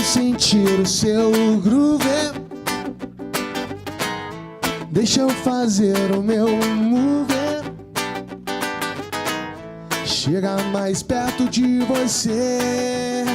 sentir o seu groove. Deixa eu fazer o meu move. Chega mais perto de você.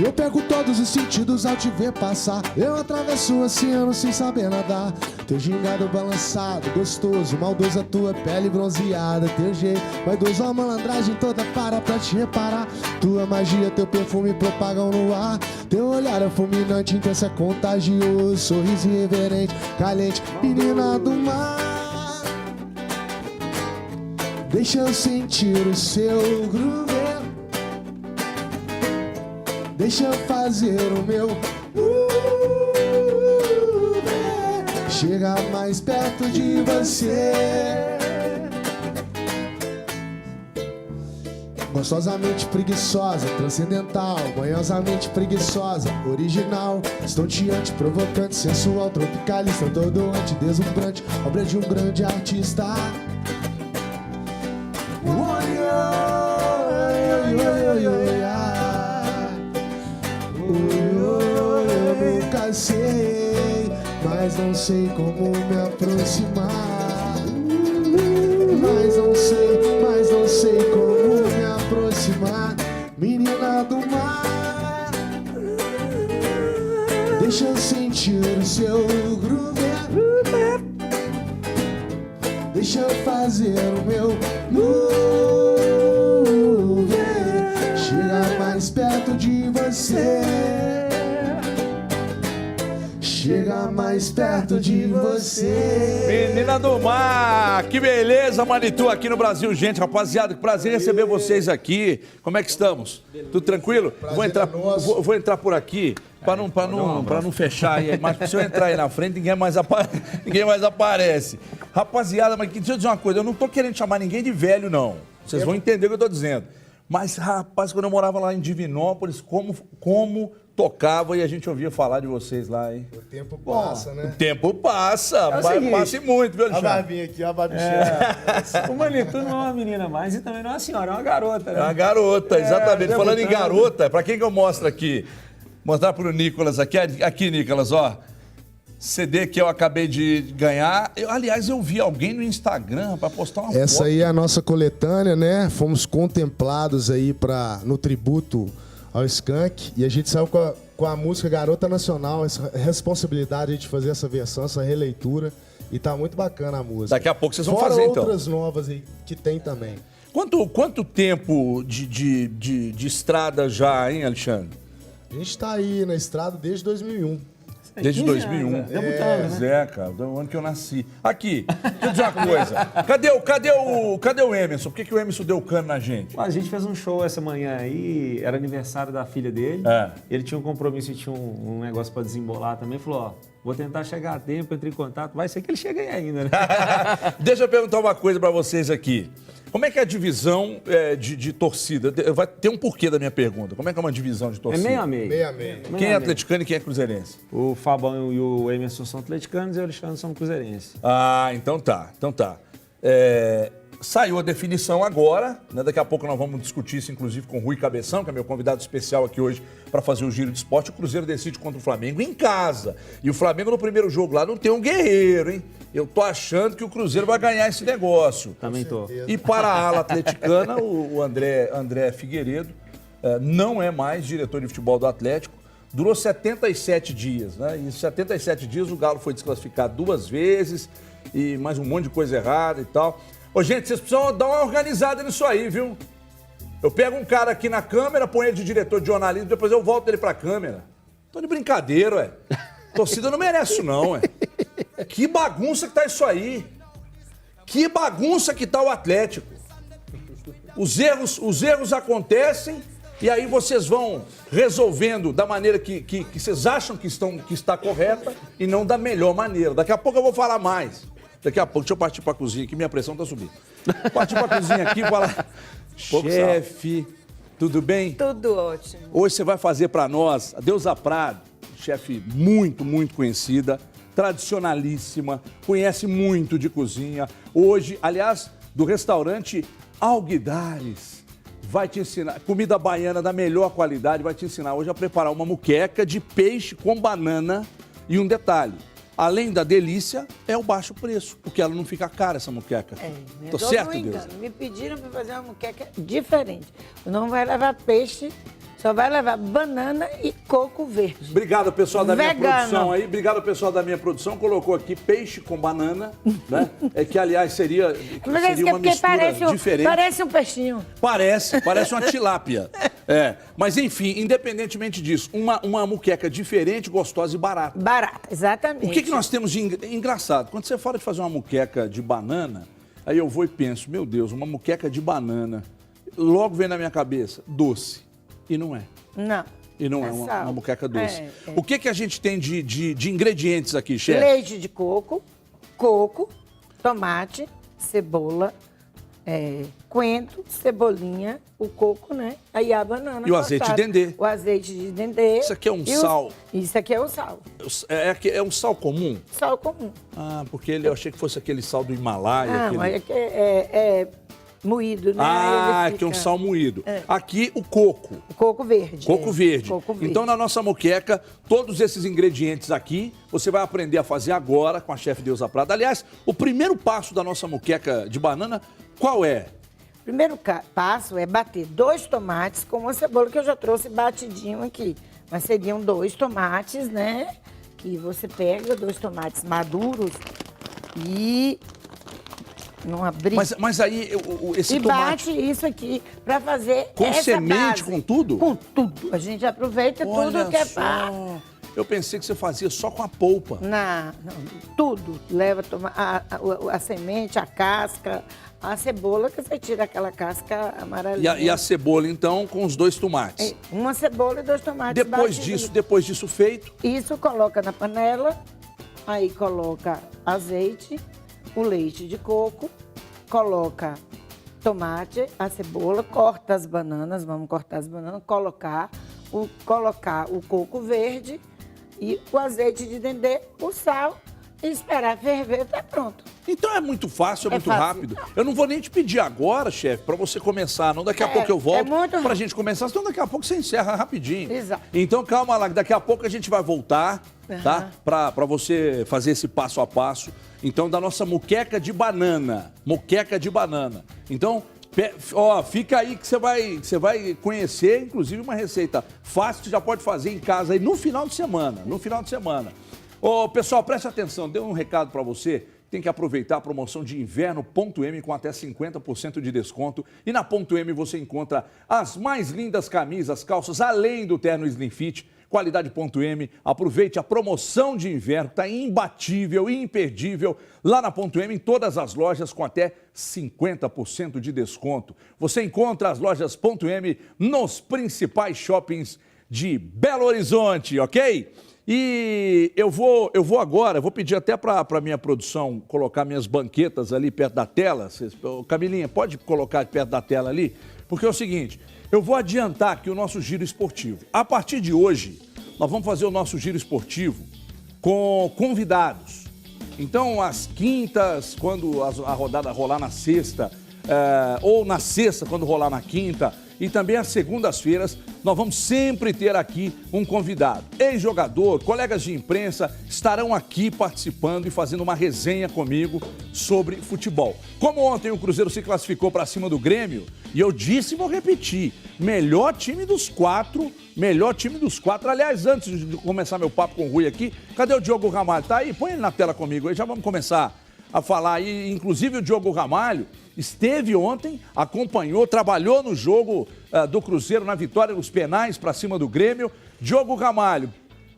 Eu pego todos os sentidos ao te ver passar. Eu atravesso o oceano sem saber nadar. Teu gingado balançado, gostoso, maldoso, a tua pele bronzeada. Teu jeito vaidoso, a malandragem toda para pra te reparar. Tua magia, teu perfume propagam no ar. Teu olhar é fulminante, intenso, é contagioso. Sorriso irreverente, caliente, menina do mar. Deixa eu sentir o seu groove. Deixa eu fazer o meu chega mais perto de você. Gostosamente preguiçosa, transcendental, manhosamente preguiçosa, original, estonteante, provocante, sensual, tropicalista, dodoante, deslumbrante, obra de um grande artista. Eu nunca sei, mas não sei como me aproximar. Mas não sei como me aproximar. Menina do mar, deixa eu sentir o seu groove. Deixa eu fazer o meu move. Chega mais perto de você. Chega mais perto de você. Menina do Mar, que beleza, Manitou, aqui no Brasil. Gente, rapaziada, que prazer receber vocês aqui. Como é que estamos? Tudo tranquilo? Vou entrar por aqui para não fechar aí. Mas se eu entrar aí na frente, ninguém mais aparece. Rapaziada, mas deixa eu dizer uma coisa, eu não tô querendo chamar ninguém de velho, não. Vocês vão entender o que eu tô dizendo. Mas, rapaz, quando eu morava lá em Divinópolis, como tocava e a gente ouvia falar de vocês lá, hein? O tempo passa, né? O tempo passa, passa muito, viu, Alexandre? A barbinha aqui, a barbichinha. O Manito não é uma menina mais e também não é uma senhora, é uma garota, né? É uma garota, exatamente. Falando em garota, pra quem que eu mostro aqui? Mostrar pro Nicolas aqui. Aqui, Nicolas, ó. CD que eu acabei de ganhar. Aliás, eu vi alguém no Instagram para postar uma foto. Essa aí é a nossa coletânea, né? Fomos contemplados aí no tributo ao Skank. E a gente saiu com a música Garota Nacional. Essa responsabilidade de fazer essa versão, essa releitura. E tá muito bacana a música. Daqui a pouco vocês vão Fora fazer, então. outras novas aí que tem também. Quanto tempo de estrada já, hein, Alexandre? A gente tá aí na estrada desde 2001. Desde 2001. Debutando, né? É, cara, do ano que eu nasci. Aqui, deixa eu dizer uma coisa. Cadê o Emerson? Por que o Emerson deu cano na gente? A gente fez um show essa manhã aí, era aniversário da filha dele. É. Ele tinha um compromisso e tinha um negócio pra desembolar também. Falou, ó, vou tentar chegar a tempo, entre em contato. Vai ser que ele chegue aí ainda, né? Deixa eu perguntar uma coisa pra vocês aqui. Como é que é a divisão de torcida? Vai ter um porquê da minha pergunta. Como é que é uma divisão de É torcida? meio a meio. Meio a meio. Quem é atleticano e quem é cruzeirense? O Fabão e o Emerson são atleticanos e o Alexandre são cruzeirenses. Ah, então tá. Saiu a definição agora, né? Daqui a pouco nós vamos discutir isso, inclusive, com o Rui Cabeção, que é meu convidado especial aqui hoje para fazer o Giro de Esporte. O Cruzeiro decide contra o Flamengo em casa. E o Flamengo no primeiro jogo lá não tem um guerreiro, hein? Eu tô achando que o Cruzeiro vai ganhar esse negócio. Também tô. E para a ala atleticana, o André Figueiredo não é mais diretor de futebol do Atlético. Durou 77 dias, né? E em 77 dias o Galo foi desclassificado 2 vezes e mais um monte de coisa errada e tal. Ô, gente, vocês precisam dar uma organizada nisso aí, viu? Eu pego um cara aqui na câmera, ponho ele de diretor de jornalismo, depois eu volto ele pra câmera. Tô de brincadeira, ué. Torcida não merece isso, não, ué. Que bagunça que tá isso aí. Que bagunça que tá o Atlético. Os erros acontecem e aí vocês vão resolvendo da maneira que vocês acham que está correta e não da melhor maneira. Daqui a pouco eu vou falar mais. Daqui a pouco, deixa eu partir pra cozinha aqui, minha pressão tá subindo. Partir pra cozinha aqui e falar... Chefe, tudo bem? Tudo ótimo. Hoje você vai fazer pra nós a Deusa Prado, chefe muito, muito conhecida, tradicionalíssima, conhece muito de cozinha. Hoje, aliás, do restaurante Alguidares. vai te ensinar, comida baiana da melhor qualidade, vai te ensinar hoje a preparar uma moqueca de peixe com banana e um detalhe. Além da delícia, é o baixo preço, porque ela não fica cara, essa moqueca. Tô certo, Deus? Me pediram para fazer uma moqueca diferente. Não vai levar peixe, só vai levar banana e coco verde. Obrigado, pessoal da minha Vegano. produção aí. Obrigado, pessoal da minha produção. Colocou aqui peixe com banana, né? É que, aliás, seria uma mistura diferente. Parece um peixinho. Parece uma tilápia. Mas enfim, independentemente disso, uma moqueca diferente, gostosa e barata. Barata, exatamente. O que nós temos de engraçado? Quando você fala de fazer uma moqueca de banana, aí eu vou e penso, meu Deus, uma moqueca de banana, logo vem na minha cabeça, doce. E não é. Não. E não é uma moqueca doce. É. O que a gente tem de ingredientes aqui, chefe? Leite de coco, tomate, cebola, coentro, cebolinha, o coco, né? Aí a banana. E o azeite de dendê. O azeite de dendê. Isso aqui é um sal. Isso aqui é o sal. É um sal comum? Sal comum. Ah, porque eu achei que fosse aquele sal do Himalaia. Não, é moído, né? Ah, que é um sal moído. Aqui, o coco. O coco verde. Coco verde. Coco verde. Então, na nossa moqueca, todos esses ingredientes aqui, você vai aprender a fazer agora com a chefe Deusa Prada. Aliás, o primeiro passo da nossa moqueca de banana, qual é? O primeiro passo é bater 2 tomates com uma cebola que eu já trouxe batidinho aqui. Mas seriam 2 tomates, né? Que você pega 2 tomates maduros e... Não abrir. Mas aí, esse tomate... E bate isso aqui para fazer com essa semente, base. com tudo? Com tudo. A gente aproveita tudo que é para... Eu pensei que você fazia só com a polpa. Não, tudo. Leva a semente, a casca, a cebola, que você tira aquela casca amarelinha. E a cebola, então, com os 2 tomates. Uma cebola e 2 tomates. Depois disso feito... Isso coloca na panela, aí coloca azeite, o leite de coco, coloca tomate, a cebola, corta as bananas, vamos cortar as bananas, colocar o coco verde e o azeite de dendê, o sal e esperar ferver, tá pronto. Então é muito fácil, é muito rápido. Eu não vou nem te pedir agora, chefe, para você começar, não. Daqui a pouco eu volto pra gente começar, senão daqui a pouco você encerra rapidinho. Exato. Então calma lá, daqui a pouco a gente vai voltar, tá? Pra você fazer esse passo a passo. Então, da nossa moqueca de banana. Moqueca de banana. Então, fica aí que você vai conhecer, inclusive, uma receita fácil que já pode fazer em casa aí no final de semana. Pessoal, preste atenção, deu um recado para você. Tem que aproveitar a promoção de inverno Ponto M com até 50% de desconto. E na Ponto M você encontra as mais lindas camisas, calças, além do terno Slim Fit. Qualidade Ponto M, aproveite a promoção de inverno, está imbatível, imperdível, lá na Ponto M, em todas as lojas com até 50% de desconto. Você encontra as lojas Ponto M nos principais shoppings de Belo Horizonte, ok? E eu vou agora, vou pedir até para a minha produção colocar minhas banquetas ali perto da tela. Camilinha, pode colocar perto da tela ali? Porque é o seguinte... Eu vou adiantar aqui o nosso giro esportivo. A partir de hoje, nós vamos fazer o nosso giro esportivo com convidados. Então, às quintas, quando a rodada rolar na sexta, ou na sexta, quando rolar na quinta, e também às segundas-feiras, nós vamos sempre ter aqui um convidado. Ex-jogador, colegas de imprensa estarão aqui participando e fazendo uma resenha comigo sobre futebol. Como ontem o Cruzeiro se classificou para cima do Grêmio, e eu disse e vou repetir, melhor time dos quatro. Aliás, antes de começar meu papo com o Rui aqui, cadê o Diogo Ramalho? Tá aí? Põe ele na tela comigo aí, já vamos começar a falar aí. Inclusive o Diogo Ramalho esteve ontem, acompanhou, trabalhou no jogo do Cruzeiro na vitória nos penais para cima do Grêmio. Diogo Ramalho,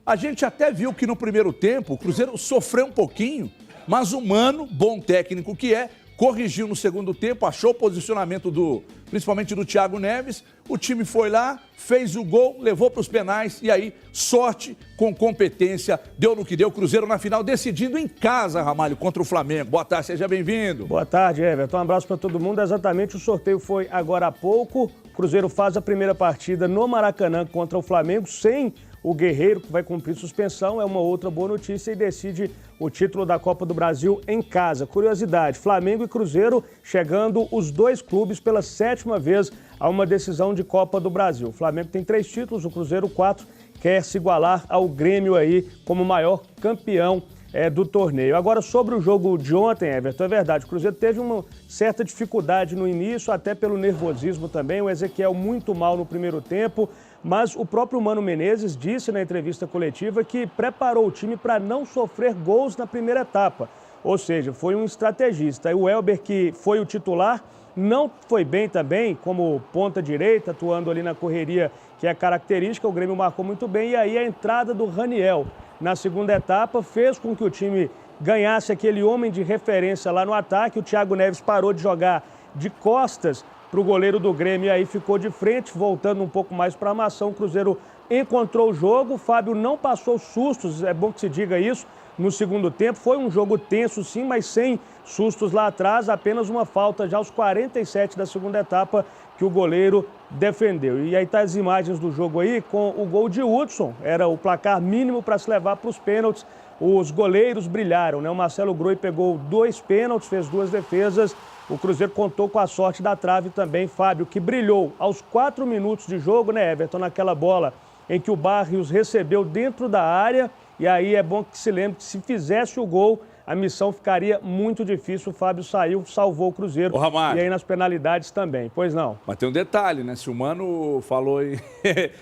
a gente até viu que no primeiro tempo o Cruzeiro sofreu um pouquinho, mas o Mano, bom técnico que é, corrigiu no segundo tempo, achou o posicionamento principalmente do Thiago Neves. O time foi lá, fez o gol, levou para os penais e aí, sorte com competência, deu no que deu. Cruzeiro na final, decidindo em casa, Ramalho, contra o Flamengo. Boa tarde, seja bem-vindo. Boa tarde, Everton. Um abraço para todo mundo. Exatamente, o sorteio foi agora há pouco. O Cruzeiro faz a primeira partida no Maracanã contra o Flamengo, sem o Guerreiro, que vai cumprir suspensão. É uma outra boa notícia e decide o título da Copa do Brasil em casa. Curiosidade, Flamengo e Cruzeiro chegando os dois clubes pela 7ª vez a uma decisão de Copa do Brasil. O Flamengo tem 3 títulos, o Cruzeiro 4, quer se igualar ao Grêmio aí como maior campeão do torneio. Agora, sobre o jogo de ontem, Everton, é verdade, o Cruzeiro teve uma certa dificuldade no início, até pelo nervosismo também, o Ezequiel muito mal no primeiro tempo, mas o próprio Mano Menezes disse na entrevista coletiva que preparou o time para não sofrer gols na primeira etapa, ou seja, foi um estrategista. E o Elber, que foi o titular, não foi bem também, como ponta direita, atuando ali na correria, que é característica, o Grêmio marcou muito bem, e aí a entrada do Raniel na segunda etapa fez com que o time ganhasse aquele homem de referência lá no ataque. O Thiago Neves parou de jogar de costas para o goleiro do Grêmio e aí ficou de frente, voltando um pouco mais para a armação. O Cruzeiro encontrou o jogo, o Fábio não passou sustos, é bom que se diga isso, no segundo tempo. Foi um jogo tenso sim, mas sem sustos lá atrás, apenas uma falta já aos 47 da segunda etapa que o goleiro defendeu. E aí tá as imagens do jogo aí com o gol de Hudson, era o placar mínimo para se levar para os pênaltis. Os goleiros brilharam, né? O Marcelo Groi pegou 2 pênaltis, fez 2 defesas. O Cruzeiro contou com a sorte da trave também, Fábio, que brilhou aos 4 minutos de jogo, né, Everton, naquela bola em que o Barrios recebeu dentro da área. E aí é bom que se lembre que se fizesse o gol, a missão ficaria muito difícil. O Fábio saiu, salvou o Cruzeiro. Ô, Ramalho, e aí nas penalidades também, pois não. Mas tem um detalhe, né? Se o Mano falou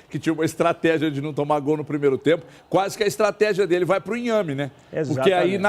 que tinha uma estratégia de não tomar gol no primeiro tempo, quase que a estratégia dele vai pro inhame, né? Exatamente. Porque aí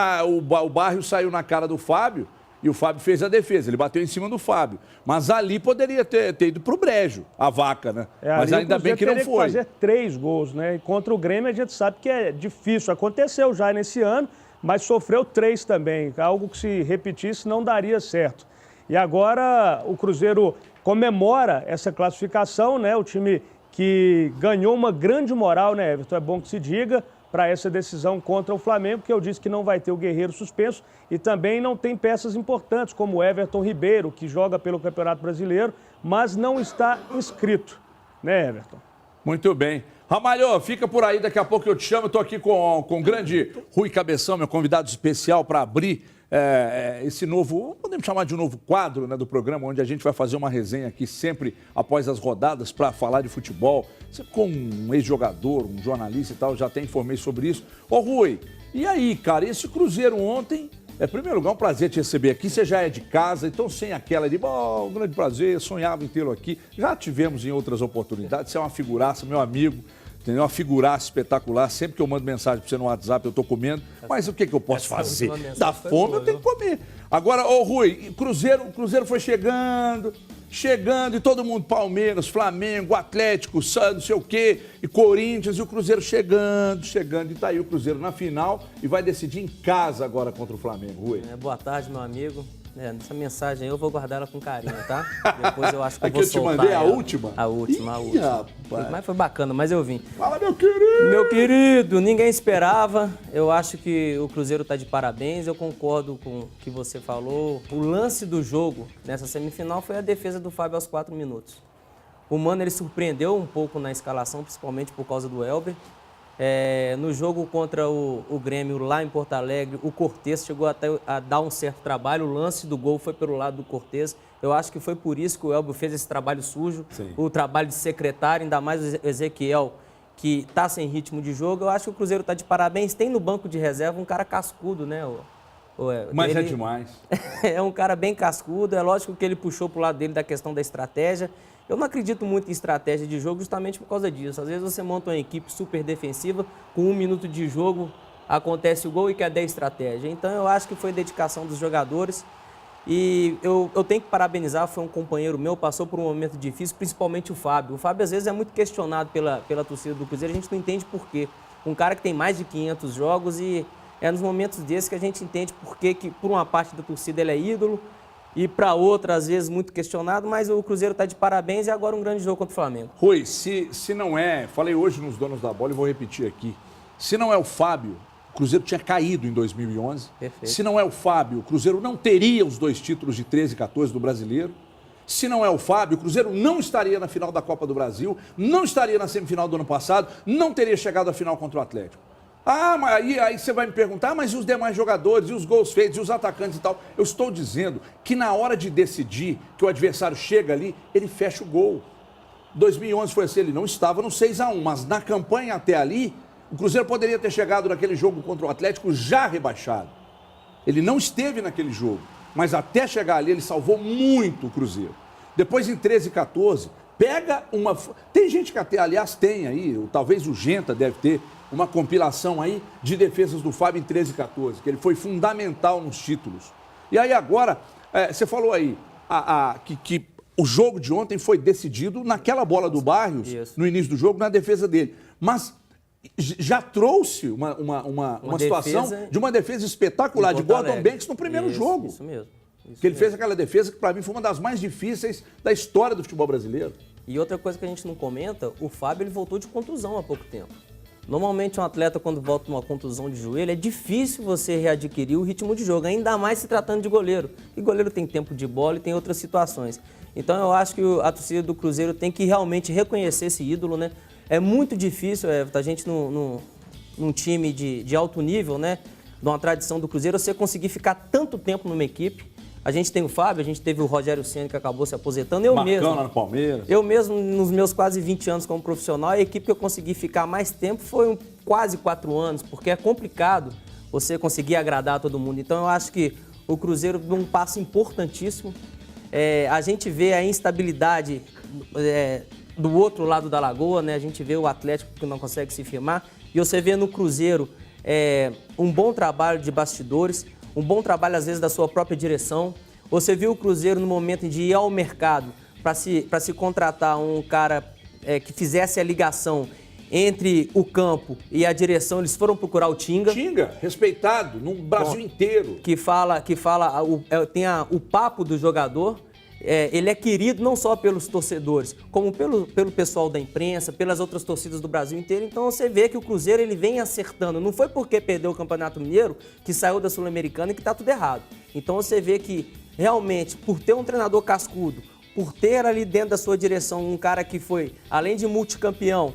o Barrios saiu na cara do Fábio e o Fábio fez a defesa. Ele bateu em cima do Fábio. Mas ali poderia ter ido pro brejo, a vaca, né? Mas ainda bem que não foi. Fazer 3 gols, né? E contra o Grêmio a gente sabe que é difícil. Aconteceu já nesse ano, mas sofreu 3 também. Algo que se repetisse não daria certo. E agora o Cruzeiro comemora essa classificação, né? O time que ganhou uma grande moral, né, Everton? É bom que se diga, para essa decisão contra o Flamengo, que eu disse que não vai ter o Guerreiro suspenso e também não tem peças importantes, como o Everton Ribeiro, que joga pelo Campeonato Brasileiro, mas não está inscrito, né, Everton? Muito bem. Ramalho, fica por aí, daqui a pouco eu te chamo. Eu estou aqui com o grande Rui Cabeção, meu convidado especial para abrir esse novo, podemos chamar de um novo quadro, né, do programa, onde a gente vai fazer uma resenha aqui sempre após as rodadas para falar de futebol. Você, como um ex-jogador, um jornalista e tal, já até informei sobre isso. Ô Rui, e aí, cara, esse Cruzeiro ontem, em primeiro lugar, um prazer te receber aqui. Você já é de casa, então sem aquela de, um grande prazer, sonhava em tê-lo aqui. Já tivemos em outras oportunidades, você é uma figuraça, meu amigo. Entendeu? Uma figuraça espetacular. Sempre que eu mando mensagem para você no WhatsApp, eu estou comendo. Mas o que eu posso fazer? Da fome eu tenho que comer. Agora, ô Rui, o Cruzeiro foi chegando, e todo mundo, Palmeiras, Flamengo, Atlético, não sei o quê, e Corinthians, e o Cruzeiro chegando. E tá aí o Cruzeiro na final e vai decidir em casa agora contra o Flamengo, Rui. Boa tarde, meu amigo. Essa mensagem aí eu vou guardar ela com carinho, tá? Depois eu acho que eu Aqui vou eu te soltar mandei a ela. última? A última. Rapaz. Mas foi bacana, mas eu vim. Fala, meu querido! Meu querido, ninguém esperava. Eu acho que o Cruzeiro tá de parabéns. Eu concordo com o que você falou. O lance do jogo nessa semifinal foi a defesa do Fábio aos 4 minutos. O Mano, ele surpreendeu um pouco na escalação, principalmente por causa do Elber. No jogo contra o Grêmio lá em Porto Alegre, o Cortez chegou até a dar um certo trabalho. O lance do gol foi pelo lado do Cortez. Eu acho que foi por isso que o Elber fez esse trabalho sujo. Sim. O trabalho de secretário, ainda mais o Ezequiel, que está sem ritmo de jogo. Eu acho que o Cruzeiro está de parabéns. Tem no banco de reserva um cara cascudo, né? Mas é demais. É um cara bem cascudo. É lógico que ele puxou para o lado dele da questão da estratégia. Eu não acredito muito em estratégia de jogo justamente por causa disso. Às vezes você monta uma equipe super defensiva, com 1 minuto de jogo acontece o gol e quer dar estratégia. Então eu acho que foi dedicação dos jogadores e eu tenho que parabenizar, foi um companheiro meu, passou por um momento difícil, principalmente o Fábio. O Fábio às vezes é muito questionado pela torcida do Cruzeiro, a gente não entende por quê. Um cara que tem mais de 500 jogos e é nos momentos desses que a gente entende por quê, que por uma parte da torcida ele é ídolo, e para outra, às vezes, muito questionado, mas o Cruzeiro está de parabéns e agora um grande jogo contra o Flamengo. Rui, se não é, falei hoje nos Donos da Bola e vou repetir aqui, se não é o Fábio, o Cruzeiro tinha caído em 2011. Perfeito. Se não é o Fábio, o Cruzeiro não teria os 2 títulos de 13 e 14 do Brasileiro. Se não é o Fábio, o Cruzeiro não estaria na final da Copa do Brasil, não estaria na semifinal do ano passado, não teria chegado à final contra o Atlético. Ah, mas aí você vai me perguntar, mas e os demais jogadores, e os gols feitos, e os atacantes e tal? Eu estou dizendo que na hora de decidir, que o adversário chega ali, ele fecha o gol. 2011 foi assim, ele não estava no 6-1, mas na campanha até ali, o Cruzeiro poderia ter chegado naquele jogo contra o Atlético já rebaixado. Ele não esteve naquele jogo, mas até chegar ali ele salvou muito o Cruzeiro. Depois em 13 e 14, pega uma... Tem gente que até, aliás, tem aí, talvez o Genta deve ter, uma compilação aí de defesas do Fábio em 13 e 14, que ele foi fundamental nos títulos. E aí agora, você falou aí que o jogo de ontem foi decidido naquela bola do Barrios, no início do jogo, na defesa dele. Mas já trouxe uma situação de uma defesa espetacular de Gordon Banks no primeiro jogo. Isso mesmo. Que ele fez aquela defesa que, para mim, foi uma das mais difíceis da história do futebol brasileiro. E outra coisa que a gente não comenta, o Fábio ele voltou de contusão há pouco tempo. Normalmente um atleta quando volta de uma contusão de joelho, é difícil você readquirir o ritmo de jogo, ainda mais se tratando de goleiro. E goleiro tem tempo de bola e tem outras situações. Então eu acho que a torcida do Cruzeiro tem que realmente reconhecer esse ídolo, né? É muito difícil, a gente num time de alto nível, né? De uma tradição do Cruzeiro, você conseguir ficar tanto tempo numa equipe. A gente tem o Fábio, a gente teve o Rogério Ceni que acabou se aposentando. Marcão lá no Palmeiras. Eu mesmo, nos meus quase 20 anos como profissional, a equipe que eu consegui ficar mais tempo foi quase 4 anos, porque é complicado você conseguir agradar todo mundo. Então eu acho que o Cruzeiro deu um passo importantíssimo. A gente vê a instabilidade do outro lado da lagoa, né? A gente vê o Atlético que não consegue se firmar. E você vê no Cruzeiro um bom trabalho de bastidores, um bom trabalho, às vezes, da sua própria direção. Você viu o Cruzeiro no momento de ir ao mercado para se contratar um cara que fizesse a ligação entre o campo e a direção, eles foram procurar o Tinga. Tinga, respeitado no Brasil inteiro. Que tem o papo do jogador. Ele é querido não só pelos torcedores, como pelo pessoal da imprensa, pelas outras torcidas do Brasil inteiro. Então você vê que o Cruzeiro ele vem acertando. Não foi porque perdeu o Campeonato Mineiro que saiu da Sul-Americana e que está tudo errado. Então você vê que realmente, por ter um treinador cascudo, por ter ali dentro da sua direção um cara que foi, além de multicampeão,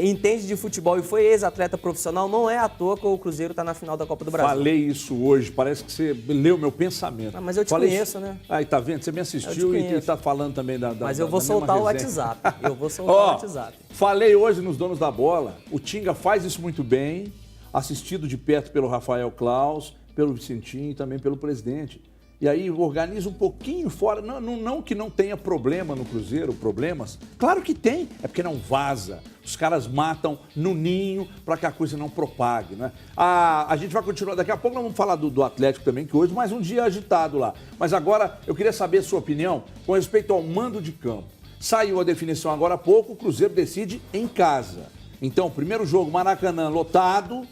entende de futebol e foi ex-atleta profissional, não é à toa que o Cruzeiro está na final da Copa do Brasil. Falei isso hoje, parece que você leu meu pensamento. Mas eu te conheço, né? Aí, tá vendo? Você me assistiu e está falando também da Mas eu vou soltar o WhatsApp. Eu vou soltar o WhatsApp. Falei hoje nos Donos da Bola, o Tinga faz isso muito bem, assistido de perto pelo Rafael Claus, pelo Vicentinho e também pelo presidente. E aí organiza um pouquinho fora, não que não tenha problema no Cruzeiro, problemas, claro que tem, é porque não vaza. Os caras matam no ninho para que a coisa não propague, né? A gente vai continuar, daqui a pouco nós vamos falar do Atlético também, que hoje mais um dia agitado lá. Mas agora eu queria saber a sua opinião com respeito ao mando de campo. Saiu a definição agora há pouco, o Cruzeiro decide em casa. Então, primeiro jogo, Maracanã lotado,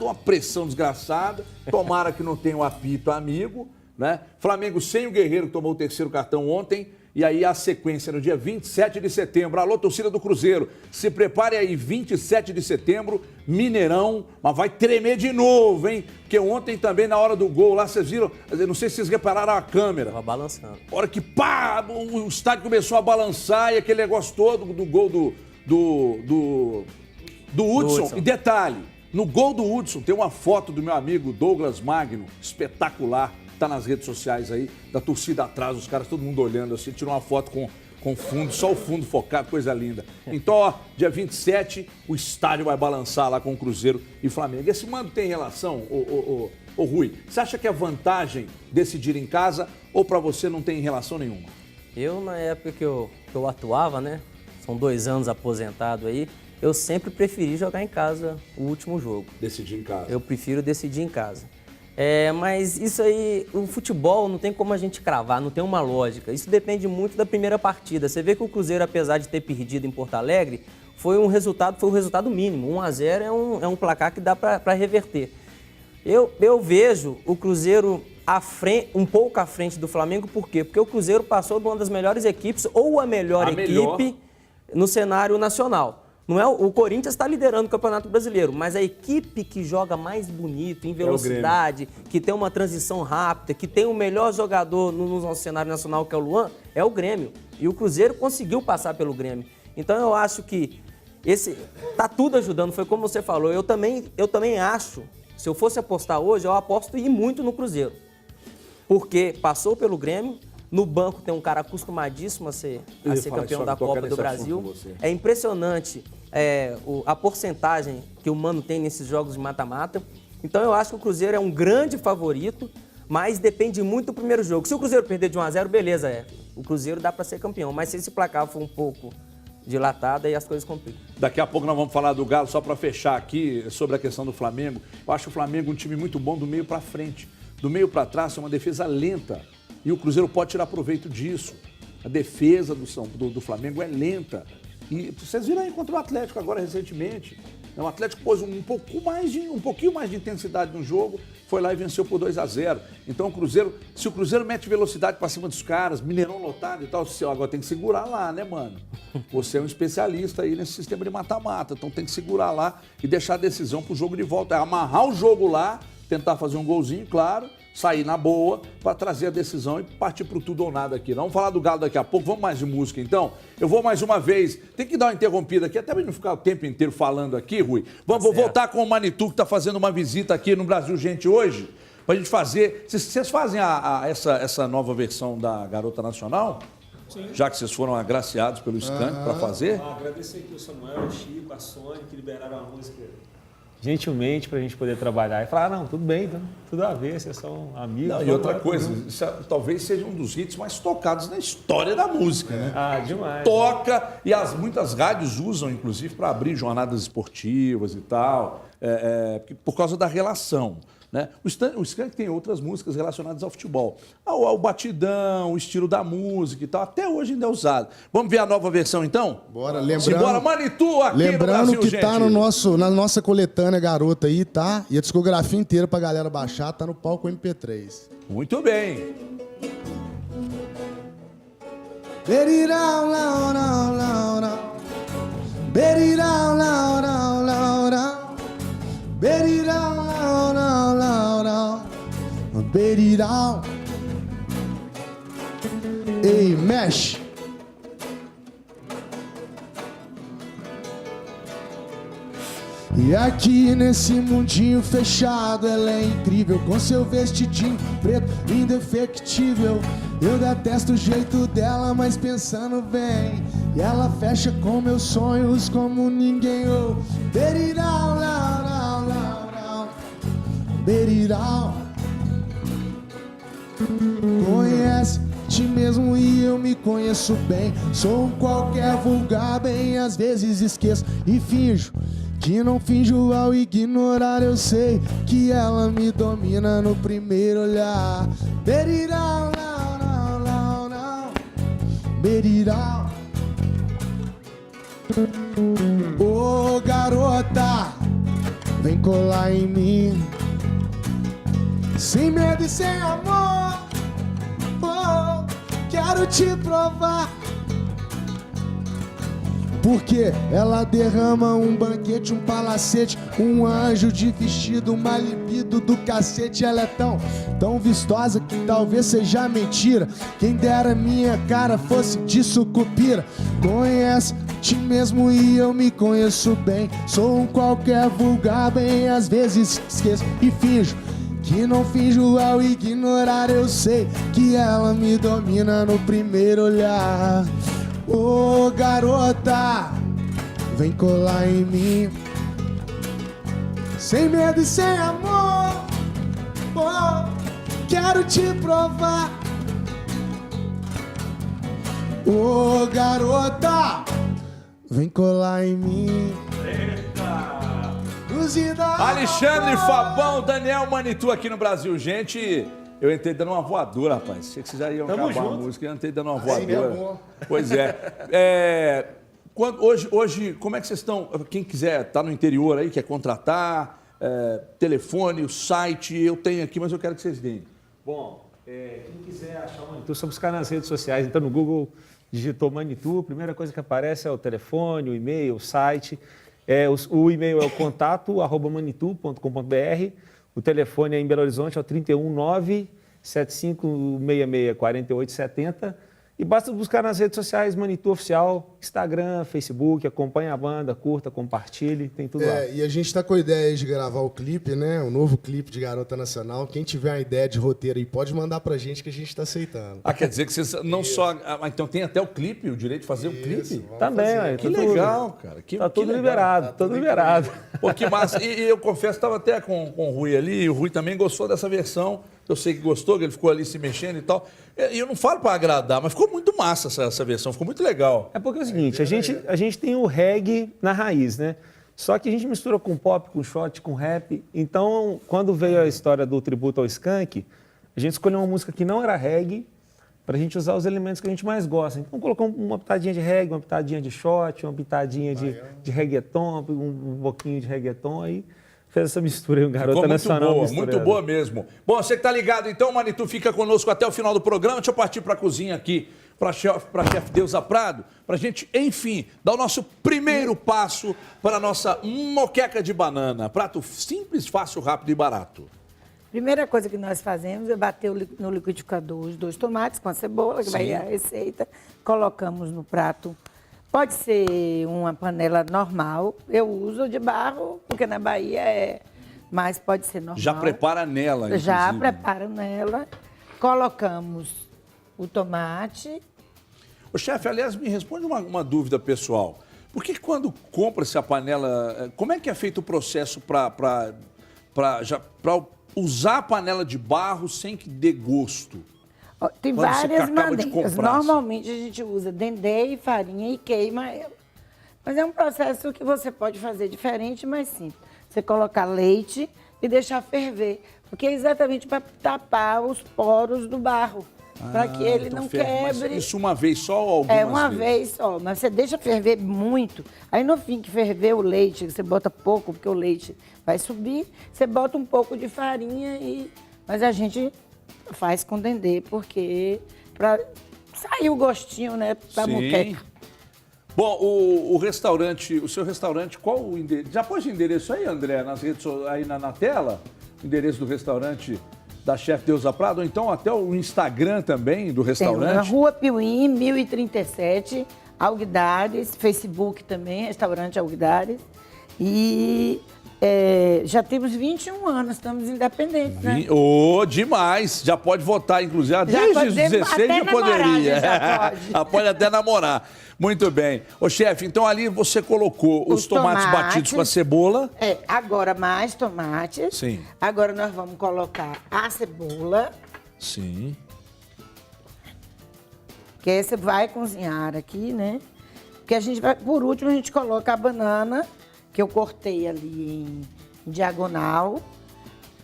a pressão desgraçada, tomara que não tenha um apito amigo, né? Flamengo sem o Guerreiro, que tomou o 3º cartão ontem, e aí a sequência no dia 27 de setembro. Alô, torcida do Cruzeiro, se prepare aí, 27 de setembro, Mineirão, mas vai tremer de novo, hein? Porque ontem também, na hora do gol lá, vocês viram, não sei se vocês repararam a câmera. Tava balançando. A hora que, pá, o estádio começou a balançar e aquele negócio todo do gol do Hudson. E detalhe, no gol do Hudson tem uma foto do meu amigo Douglas Magno, espetacular. Tá nas redes sociais aí, da torcida atrás, os caras, todo mundo olhando assim, tirou uma foto com fundo, só o fundo focado, coisa linda. Então, ó, dia 27, o estádio vai balançar lá com o Cruzeiro e Flamengo. Esse mando tem relação, ô Rui? Você acha que é vantagem decidir em casa ou pra você não tem relação nenhuma? Eu, na época que eu atuava, né, são 2 anos aposentado aí, eu sempre preferi jogar em casa o último jogo. Decidir em casa. Eu prefiro decidir em casa. Mas isso aí, o futebol não tem como a gente cravar, não tem uma lógica. Isso depende muito da primeira partida. Você vê que o Cruzeiro, apesar de ter perdido em Porto Alegre, foi um resultado mínimo. 1-0 é um placar que dá para reverter. Eu vejo o Cruzeiro um pouco à frente do Flamengo, por quê? Porque o Cruzeiro passou de uma das melhores equipes, ou a melhor equipe no cenário nacional. Não é, o Corinthians está liderando o Campeonato Brasileiro, mas a equipe que joga mais bonito, em velocidade, que tem uma transição rápida, que tem o melhor jogador no nosso cenário nacional, que é o Luan, é o Grêmio. E o Cruzeiro conseguiu passar pelo Grêmio. Então eu acho que Tá tudo ajudando, foi como você falou. Eu também acho, se eu fosse apostar hoje, eu aposto ir muito no Cruzeiro. Porque passou pelo Grêmio, no banco tem um cara acostumadíssimo a ser campeão da Copa do Brasil. É impressionante a porcentagem que o Mano tem nesses jogos de mata-mata. Então eu acho que o Cruzeiro é um grande favorito, mas depende muito do primeiro jogo. Se o Cruzeiro perder de 1-0, beleza, o Cruzeiro dá para ser campeão. Mas se esse placar for um pouco dilatado, aí as coisas complicam. Daqui a pouco nós vamos falar do Galo, só para fechar aqui sobre a questão do Flamengo. Eu acho o Flamengo um time muito bom do meio para frente. Do meio para trás é uma defesa lenta e o Cruzeiro pode tirar proveito disso. A defesa do Flamengo é lenta. E vocês viram aí contra o Atlético agora recentemente. O Atlético pôs um pouquinho mais de intensidade no jogo, foi lá e venceu por 2-0. Então o Cruzeiro, se o Cruzeiro mete velocidade para cima dos caras, Mineirão lotado e tal, agora tem que segurar lá, né, mano? Você é um especialista aí nesse sistema de mata-mata, então tem que segurar lá e deixar a decisão pro jogo de volta. É amarrar o jogo lá, tentar fazer um golzinho, claro, sair na boa para trazer a decisão e partir pro tudo ou nada aqui. Vamos falar do Galo daqui a pouco, vamos mais de música então. Eu vou mais uma vez, tem que dar uma interrompida aqui, até para não ficar o tempo inteiro falando aqui, Rui. Vou voltar com o Manitou, que está fazendo uma visita aqui no Brasil Gente hoje, para a gente fazer... Vocês fazem essa nova versão da Garota Nacional? Sim. Já que vocês foram agraciados pelo Skank para fazer? Agradecer aqui o Samuel, o Chico, a Sônia, que liberaram a música gentilmente para a gente poder trabalhar. E falar, não, tudo bem, então, tudo a ver, vocês são amigos. Não, e outra coisa, isso talvez seja um dos hits mais tocados na história da música, né? Ah, demais. Toca, e muitas rádios usam, inclusive, para abrir jornadas esportivas e tal, por causa da relação. Né? O Skank tem outras músicas relacionadas ao futebol. Ao batidão, o estilo da música e tal. Até hoje ainda é usado. Vamos ver a nova versão, então? Bora, lembrando... Bora, Manitou aqui lembrando no Brasil, que gente. tá na nossa coletânea Garota aí, tá? E a discografia inteira pra galera baixar, tá no palco MP3. Muito bem. Berirão, não, não, não, não. Berirão, não, não, não, não. Berirão, não, não, não, não. Berirão. Ei, mexe. E aqui nesse mundinho fechado, ela é incrível, com seu vestidinho preto, indefectível. Eu detesto o jeito dela, mas pensando bem, e ela fecha com meus sonhos como ninguém. Oh, berirão, não, não, não, não. Berirão. Conhece-te mesmo e eu me conheço bem. Sou um qualquer vulgar, bem às vezes esqueço e finjo que não finjo ao ignorar. Eu sei que ela me domina no primeiro olhar. Berirão, não, não, não, não. Berirão. Ô garota, vem colar em mim, sem medo e sem amor. Oh, quero te provar. Porque ela derrama um banquete, um palacete, um anjo de vestido, uma libido do cacete. Ela é tão vistosa que talvez seja mentira. Quem dera minha cara fosse de sucupira. Conhece-te mesmo e eu me conheço bem. Sou um qualquer vulgar, bem às vezes esqueço e finjo que não finjo ao ignorar. Eu sei que ela me domina no primeiro olhar. Ô garota, vem colar em mim, sem medo e sem amor. Oh, quero te provar. Ô garota, vem colar em mim. Alexandre Fabão, Daniel Manitou aqui no Brasil. Gente, eu entrei dando uma voadora, rapaz. Achei que vocês já iam acabar a música. Eu entrei dando uma voadora. Pois é. Hoje, como é que vocês estão? Quem quiser estar no interior aí, quer contratar, telefone, o site, eu tenho aqui, mas eu quero que vocês deem. Bom, quem quiser achar o Manitou, só buscar nas redes sociais. Então, no Google, digitou Manitou, a primeira coisa que aparece é o telefone, o e-mail, o site. O e-mail é o contato@manitou.com.br. O telefone é em Belo Horizonte, é o 319-7566-4870. E basta buscar nas redes sociais Manitou Oficial, Instagram, Facebook, acompanhe a banda, curta, compartilhe, tem tudo lá. E a gente tá com a ideia aí de gravar o clipe, né? O novo clipe de Garota Nacional. Quem tiver uma ideia de roteiro aí, pode mandar pra gente que a gente tá aceitando. Quer dizer que vocês não só... então tem até o clipe, o direito de fazer o clipe? Também, ué, Que tá tudo- legal, cara. Tá tudo legal. liberado, tudo liberado. Pô, que massa. E eu confesso, estava até com o Rui ali, e o Rui também gostou dessa versão. Eu sei que gostou, que ele ficou ali se mexendo e tal. E eu não falo para agradar, mas ficou muito massa essa versão, ficou muito legal. É porque é o seguinte, a gente tem o reggae na raiz, né? Só que a gente mistura com pop, com shot, com rap. Então, quando veio a história do tributo ao Skank, a gente escolheu uma música que não era reggae, para a gente usar os elementos que a gente mais gosta. Então, colocamos uma pitadinha de reggae, uma pitadinha de shot, uma pitadinha de reggaeton, um pouquinho de reggaeton, aí fez essa mistura aí, um Garota Ficou muito Nacional boa, misturada. muito boa mesmo. Bom, você que tá ligado, então, Manitou, fica conosco até o final do programa. Deixa eu partir para a cozinha aqui, para chefe Deusa Prado, para a gente, enfim, dar o nosso primeiro passo para a nossa moqueca de banana. Prato simples, fácil, rápido e barato. Primeira coisa que nós fazemos é bater no liquidificador os 2 tomates com a cebola, que vai a receita. Colocamos no prato. Pode ser uma panela normal. Eu uso de barro, porque na Bahia mas pode ser normal. Já prepara nela, Já inclusive. preparo nela. Colocamos o tomate. Ô, chefe, aliás, me responde uma dúvida pessoal. Por que quando compra-se a panela, como é que é feito o processo para usar a panela de barro sem que dê gosto? Ó, tem Quando você várias acaba de maneiras. comprar. Normalmente a gente usa dendê e farinha e queima ela. Mas é um processo que você pode fazer diferente, mas simples. Você colocar leite e deixar ferver. Porque é exatamente para tapar os poros do barro. Para que ele então não ferve. Mas quebre. isso uma vez só ou algumas É uma vezes? vez só, mas você deixa ferver muito. Aí no fim que ferver o leite, você bota pouco, porque o leite vai subir, você bota um pouco de farinha e... Mas a gente faz com dendê, porque para sair o gostinho, né, da Sim. moqueca. Bom, o restaurante, o seu restaurante, qual o endereço? Já pôs o endereço aí, André, nas redes, aí na tela? O endereço do restaurante da chefe Deusa Prado, ou então até o Instagram também do Tem na restaurante? Rua Piuí, 1037, Alguidares, Facebook também, restaurante Alguidares. E já temos 21 anos, estamos independentes, né? Demais! Já pode votar, inclusive. Já Desde os podemos 16 até já namorar, poderia. já pode. Já pode até namorar. Muito bem. Ô, chefe, então ali você colocou os tomates batidos com a cebola. Agora mais tomates. Sim. Agora nós vamos colocar a cebola, Sim. que aí você vai cozinhar aqui, né? Porque a gente vai, por último, a gente coloca a banana, que eu cortei ali em diagonal.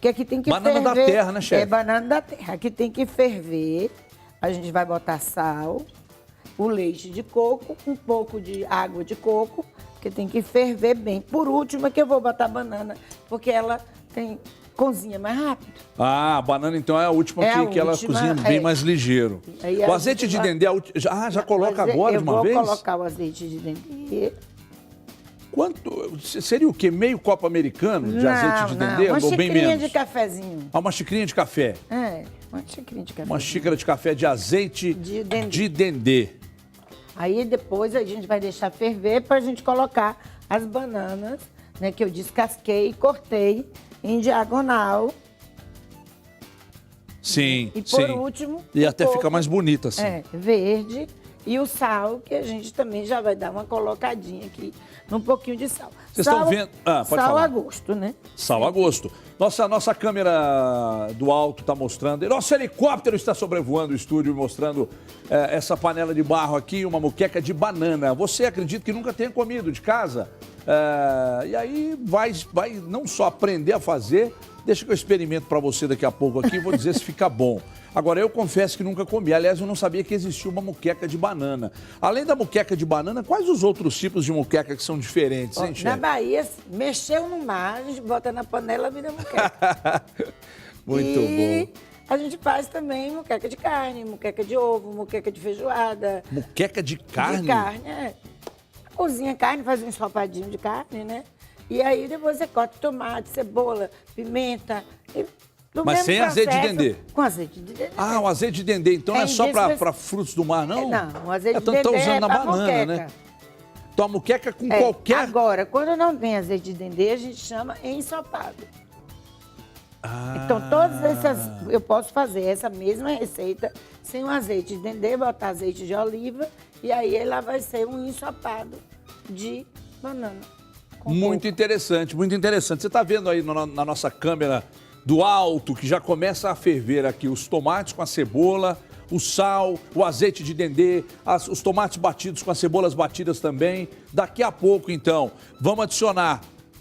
Que aqui tem que Banana ferver. da terra, né, chefe? É banana da terra. Aqui tem que ferver. A gente vai botar sal, o leite de coco, um pouco de água de coco, que tem que ferver bem. Por último é que eu vou botar a banana, porque ela cozinha mais rápido. Ah, a banana então é a última É a que ela última, cozinha bem mais ligeiro. Aí O a azeite gente de vai- dendê, já coloca agora de uma vez? Eu vou colocar o azeite de dendê. Quanto, seria o quê? Meio copo americano de azeite de dendê? Uma Ou bem xicrinha menos? de cafezinho. Ah, uma xicrinha de café. Uma xicrinha de café. Uma xícara de café de azeite De dendê. de dendê. Aí depois a gente vai deixar ferver para a gente colocar as bananas, né, que eu descasquei e cortei em diagonal. Sim, E por sim. último, E um até pouco, fica mais bonita assim. verde. E o sal, que a gente também já vai dar uma colocadinha aqui, num pouquinho de sal. Vocês Sal- estão vendo? Ah, pode sal falar. a gosto, né? Sal a gosto. Nossa câmera do alto está mostrando. E nosso helicóptero está sobrevoando o estúdio, mostrando essa panela de barro aqui, uma moqueca de banana. Você acredita que nunca tenha comido de casa? E aí vai não só aprender a fazer, deixa que eu experimento para você daqui a pouco aqui e vou dizer se fica bom. Agora, eu confesso que nunca comi. Aliás, eu não sabia que existia uma moqueca de banana. Além da moqueca de banana, quais os outros tipos de moqueca que são diferentes, hein, Na chefe? Bahia, mexeu no mar, a gente bota na panela, vira moqueca. Muito e bom. a gente faz também moqueca de carne, moqueca de ovo, moqueca de feijoada. Moqueca de carne? De carne, Cozinha carne, faz um ensopadinho de carne, né? E aí depois você corta tomate, cebola, pimenta Do Mas mesmo sem azeite de processo, dendê? Com azeite de dendê. Ah, o azeite de dendê, então não é só indispensável. para frutos do mar, não? Não, o azeite de Então dendê tá usando é na pra banana, moqueca. né? Então a moqueca com É, qualquer... Agora, quando não tem azeite de dendê, a gente chama ensopado. Então, todas essas, eu posso fazer essa mesma receita sem o azeite de dendê, botar azeite de oliva e aí ela vai ser um ensopado de banana. com Muito coco. interessante, muito interessante. Você está vendo aí na nossa câmera do alto que já começa a ferver aqui os tomates com a cebola, o sal, o azeite de dendê, os tomates batidos com as cebolas batidas também. Daqui a pouco, então, vamos adicionar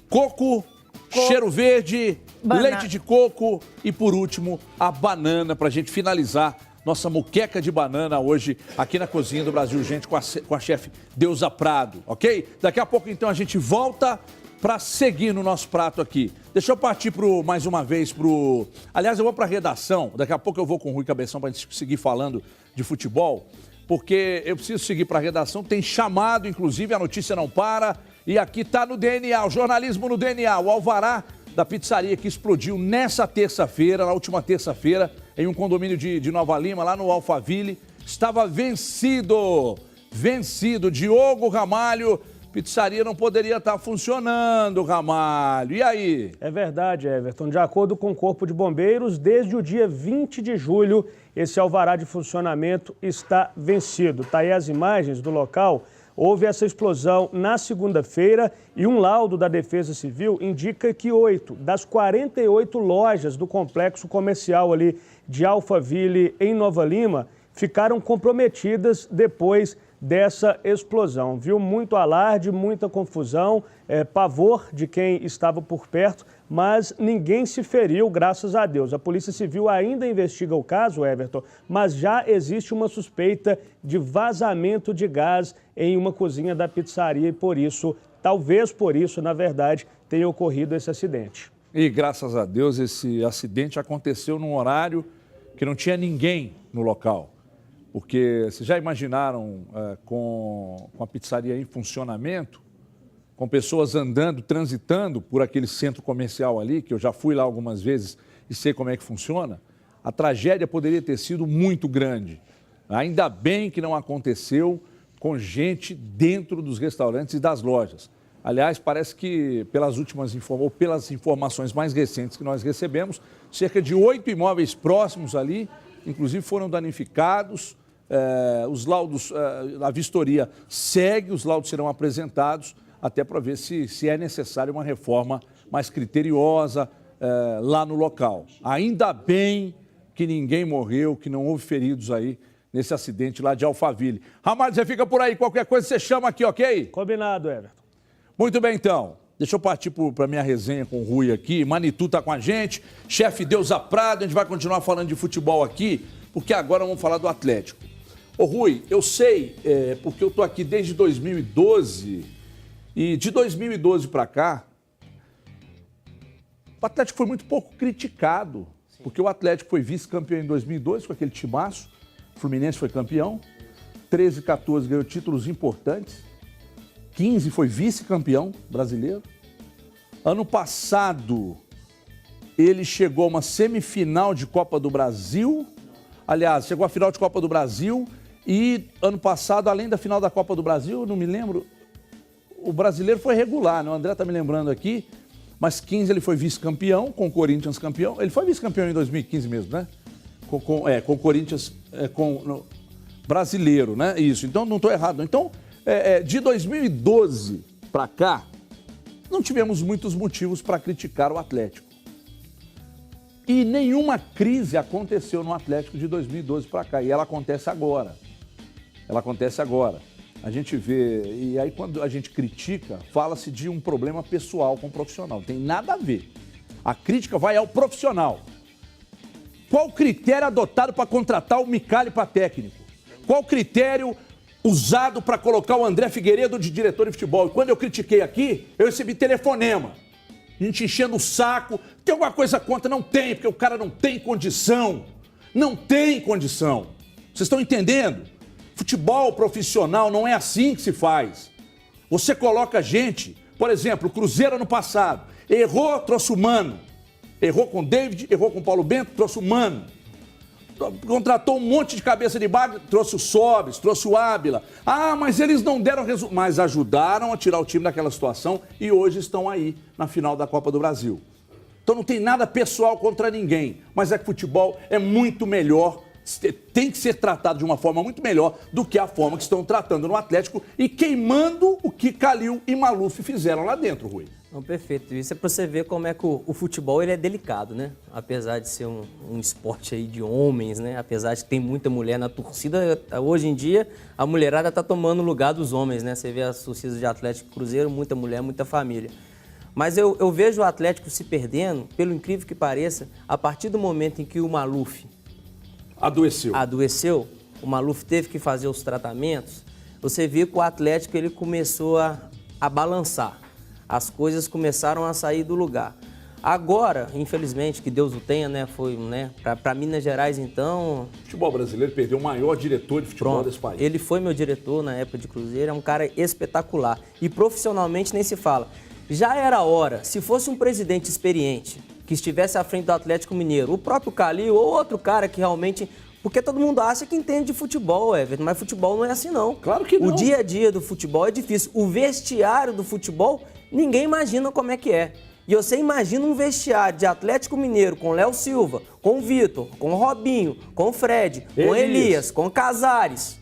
coco, cheiro verde, Banana. leite de coco e, por último, a banana para a gente finalizar nossa moqueca de banana hoje aqui na Cozinha do Brasil Gente com a chefe Deusa Prado, ok? Daqui a pouco, então, a gente volta para seguir no nosso prato aqui. Deixa eu partir mais uma vez pro... Aliás, eu vou para a redação, daqui a pouco eu vou com o Rui Cabeção para a gente seguir falando de futebol, porque eu preciso seguir para a redação, tem chamado, inclusive, a notícia não para, e aqui está no DNA, o jornalismo no DNA, o alvará da pizzaria que explodiu nessa terça-feira, na última terça-feira, em um condomínio de Nova Lima, lá no Alphaville, estava vencido. Diogo Ramalho, pizzaria não poderia estar funcionando, Ramalho. E aí? É verdade, Everton. De acordo com o Corpo de Bombeiros, desde o dia 20 de julho, esse alvará de funcionamento está vencido. Tá aí as imagens do local. Houve essa explosão na segunda-feira e um laudo da Defesa Civil indica que 8 das 48 lojas do complexo comercial ali de Alphaville, em Nova Lima, ficaram comprometidas depois dessa explosão. Viu muito alarde, muita confusão, pavor de quem estava por perto, mas ninguém se feriu, graças a Deus. A Polícia Civil ainda investiga o caso, Everton, mas já existe uma suspeita de vazamento de gás em uma cozinha da pizzaria e por isso, talvez por isso, na verdade, tenha ocorrido esse acidente. E graças a Deus esse acidente aconteceu num horário que não tinha ninguém no local. Porque vocês já imaginaram com a pizzaria em funcionamento, com pessoas andando, transitando por aquele centro comercial ali, que eu já fui lá algumas vezes e sei como é que funciona, a tragédia poderia ter sido muito grande. Ainda bem que não aconteceu com gente dentro dos restaurantes e das lojas. Aliás, parece que pelas informações mais recentes que nós recebemos, cerca de 8 imóveis próximos ali, inclusive foram danificados. Os laudos, a vistoria segue, os laudos serão apresentados até para ver se é necessária uma reforma mais criteriosa lá no local. Ainda bem que ninguém morreu, que não houve feridos aí nesse acidente lá de Alphaville. Ramalho, você fica por aí, qualquer coisa você chama aqui, ok? Combinado, Everton. Muito bem, então. Deixa eu partir para a minha resenha com o Rui aqui. Manitu está com a gente, chefe Deusa Prado, a gente vai continuar falando de futebol aqui, porque agora vamos falar do Atlético. Ô Rui, eu sei, porque eu estou aqui desde 2012, e de 2012 para cá, o Atlético foi muito pouco criticado, porque o Atlético foi vice-campeão em 2002 com aquele timaço, o Fluminense foi campeão, 13, 14 ganhou títulos importantes, 15 foi vice-campeão brasileiro. Ano passado, ele chegou a uma semifinal de Copa do Brasil, aliás, chegou à final de Copa do Brasil. E ano passado, além da final da Copa do Brasil, não me lembro, o brasileiro foi regular, né? O André está me lembrando aqui, mas 15 ele foi vice-campeão, com o Corinthians campeão. Ele foi vice-campeão em 2015 mesmo, né? Com o Corinthians brasileiro, né? Isso, então não estou errado. Então, de 2012 para cá, não tivemos muitos motivos para criticar o Atlético. E nenhuma crise aconteceu no Atlético de 2012 para cá, e ela acontece agora. A gente vê, e aí quando a gente critica, fala-se de um problema pessoal com o profissional. Não tem nada a ver. A crítica vai ao profissional. Qual o critério adotado para contratar o Micali para técnico? Qual o critério usado para colocar o André Figueiredo de diretor de futebol? E quando eu critiquei aqui, eu recebi telefonema. A gente enchendo o saco. Tem alguma coisa contra? Não tem, porque o cara não tem condição. Não tem condição. Vocês estão entendendo? Futebol profissional não é assim que se faz. Você coloca gente, por exemplo, o Cruzeiro ano passado, errou, trouxe o Mano. Errou com o David, errou com o Paulo Bento, trouxe o Mano. Contratou um monte de cabeça de bagre, trouxe o Sobis, trouxe o Ábila. Ah, mas eles não deram resultado. Mas ajudaram a tirar o time daquela situação e hoje estão aí na final da Copa do Brasil. Então não tem nada pessoal contra ninguém, mas é que futebol é muito melhor, tem que ser tratado de uma forma muito melhor do que a forma que estão tratando no Atlético e queimando o que Calil e Maluf fizeram lá dentro, Rui. Não, perfeito. Isso é para você ver como é que o futebol ele é delicado, né? Apesar de ser um esporte aí de homens, né? Apesar de que tem muita mulher na torcida, hoje em dia a mulherada está tomando o lugar dos homens, né? Você vê as torcidas de Atlético e Cruzeiro, muita mulher, muita família. Mas eu vejo o Atlético se perdendo, pelo incrível que pareça, a partir do momento em que o Maluf adoeceu, o Maluf teve que fazer os tratamentos, você viu que o Atlético ele começou a balançar. As coisas começaram a sair do lugar. Agora, infelizmente, que Deus o tenha, né? Foi, né? Para Minas Gerais, então... O futebol brasileiro perdeu o maior diretor de futebol desse país. Ele foi meu diretor na época de Cruzeiro, é um cara espetacular. E profissionalmente nem se fala. Já era hora, se fosse um presidente experiente, que estivesse à frente do Atlético Mineiro, o próprio Calil ou outro cara que realmente... Porque todo mundo acha que entende de futebol, Everton, mas futebol não é assim, não. Claro que não. O dia a dia do futebol é difícil. O vestiário do futebol, ninguém imagina como é que é. E você imagina um vestiário de Atlético Mineiro com Léo Silva, com o Vitor, com o Robinho, com o Fred, com o Elias, com o Casares.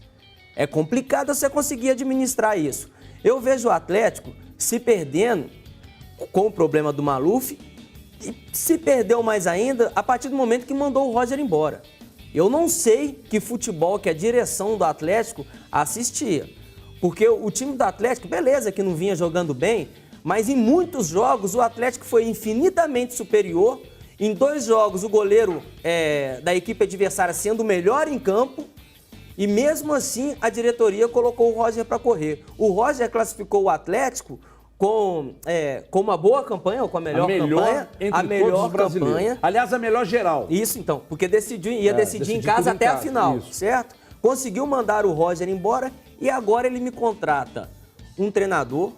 É complicado você conseguir administrar isso. Eu vejo o Atlético se perdendo com o problema do Maluf e se perdeu mais ainda a partir do momento que mandou o Roger embora. Eu não sei que futebol que a direção do Atlético assistia. Porque o time do Atlético, beleza que não vinha jogando bem, mas em muitos jogos o Atlético foi infinitamente superior. Em 2 jogos o goleiro da equipe adversária sendo o melhor em campo. E mesmo assim a diretoria colocou o Roger para correr. O Roger classificou o Atlético com uma boa campanha, ou com a melhor campanha. A melhor campanha. Aliás, a melhor geral. Isso então, porque ia decidir em casa até a final, certo? Conseguiu mandar o Roger embora e agora ele me contrata um treinador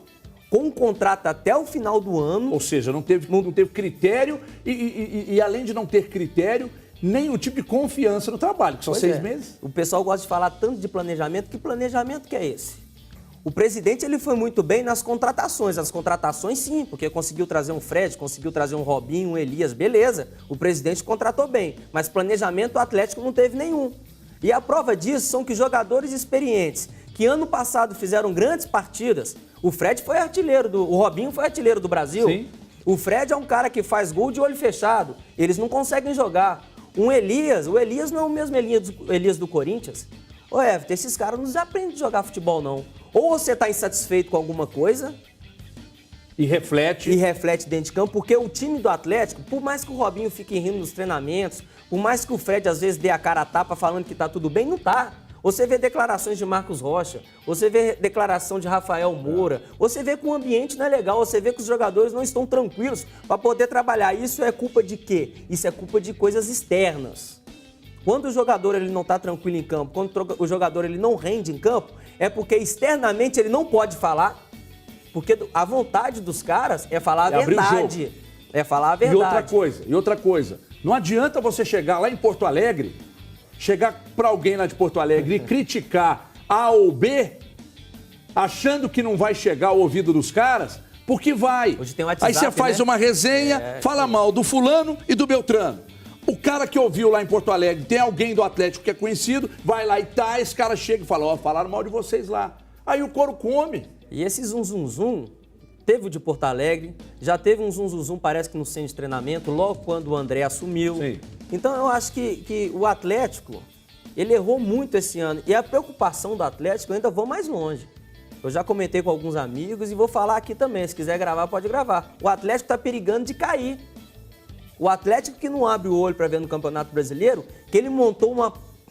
com um contrato até o final do ano. Ou seja, não teve critério e além de não ter critério, nenhum tipo de confiança no trabalho, que são 6 meses. O pessoal gosta de falar tanto de planejamento, que planejamento que é esse? O presidente ele foi muito bem nas contratações. As contratações sim, porque conseguiu trazer um Fred, conseguiu trazer um Robinho, um Elias, beleza. O presidente contratou bem, mas planejamento o Atlético não teve nenhum. E a prova disso são que jogadores experientes, que ano passado fizeram grandes partidas, o Fred foi artilheiro, o Robinho foi artilheiro do Brasil. Sim. O Fred é um cara que faz gol de olho fechado, eles não conseguem jogar. O Elias não é o mesmo Elias do Corinthians. Ô Everton, esses caras não aprendem a jogar futebol não. Ou você está insatisfeito com alguma coisa e reflete dentro de campo, porque o time do Atlético, por mais que o Robinho fique rindo nos treinamentos, por mais que o Fred às vezes dê a cara a tapa falando que tá tudo bem, não tá. Você vê declarações de Marcos Rocha, você vê declaração de Rafael Moura, você vê que o ambiente não é legal, você vê que os jogadores não estão tranquilos para poder trabalhar. Isso é culpa de quê? Isso é culpa de coisas externas. Quando o jogador ele não está tranquilo em campo, quando o jogador ele não rende em campo, é porque externamente ele não pode falar, porque a vontade dos caras é falar a verdade. É falar a verdade. E outra coisa, não adianta você chegar lá em Porto Alegre, chegar para alguém lá de Porto Alegre e criticar A ou B, achando que não vai chegar ao ouvido dos caras, porque vai. Hoje tem o WhatsApp, aí você faz uma resenha, fala mal do fulano e do Beltrano. O cara que ouviu lá em Porto Alegre, tem alguém do Atlético que é conhecido, vai lá e esse cara chega e fala, falaram mal de vocês lá. Aí o couro come. E esse zum, teve o de Porto Alegre, já teve um zum, parece que no centro de treinamento, logo quando o André assumiu. Sim. Então eu acho que o Atlético, ele errou muito esse ano. E a preocupação do Atlético, eu ainda vou mais longe. Eu já comentei com alguns amigos e vou falar aqui também, se quiser gravar, pode gravar. O Atlético está perigando de cair. O Atlético que não abre o olho para ver no Campeonato Brasileiro, que ele montou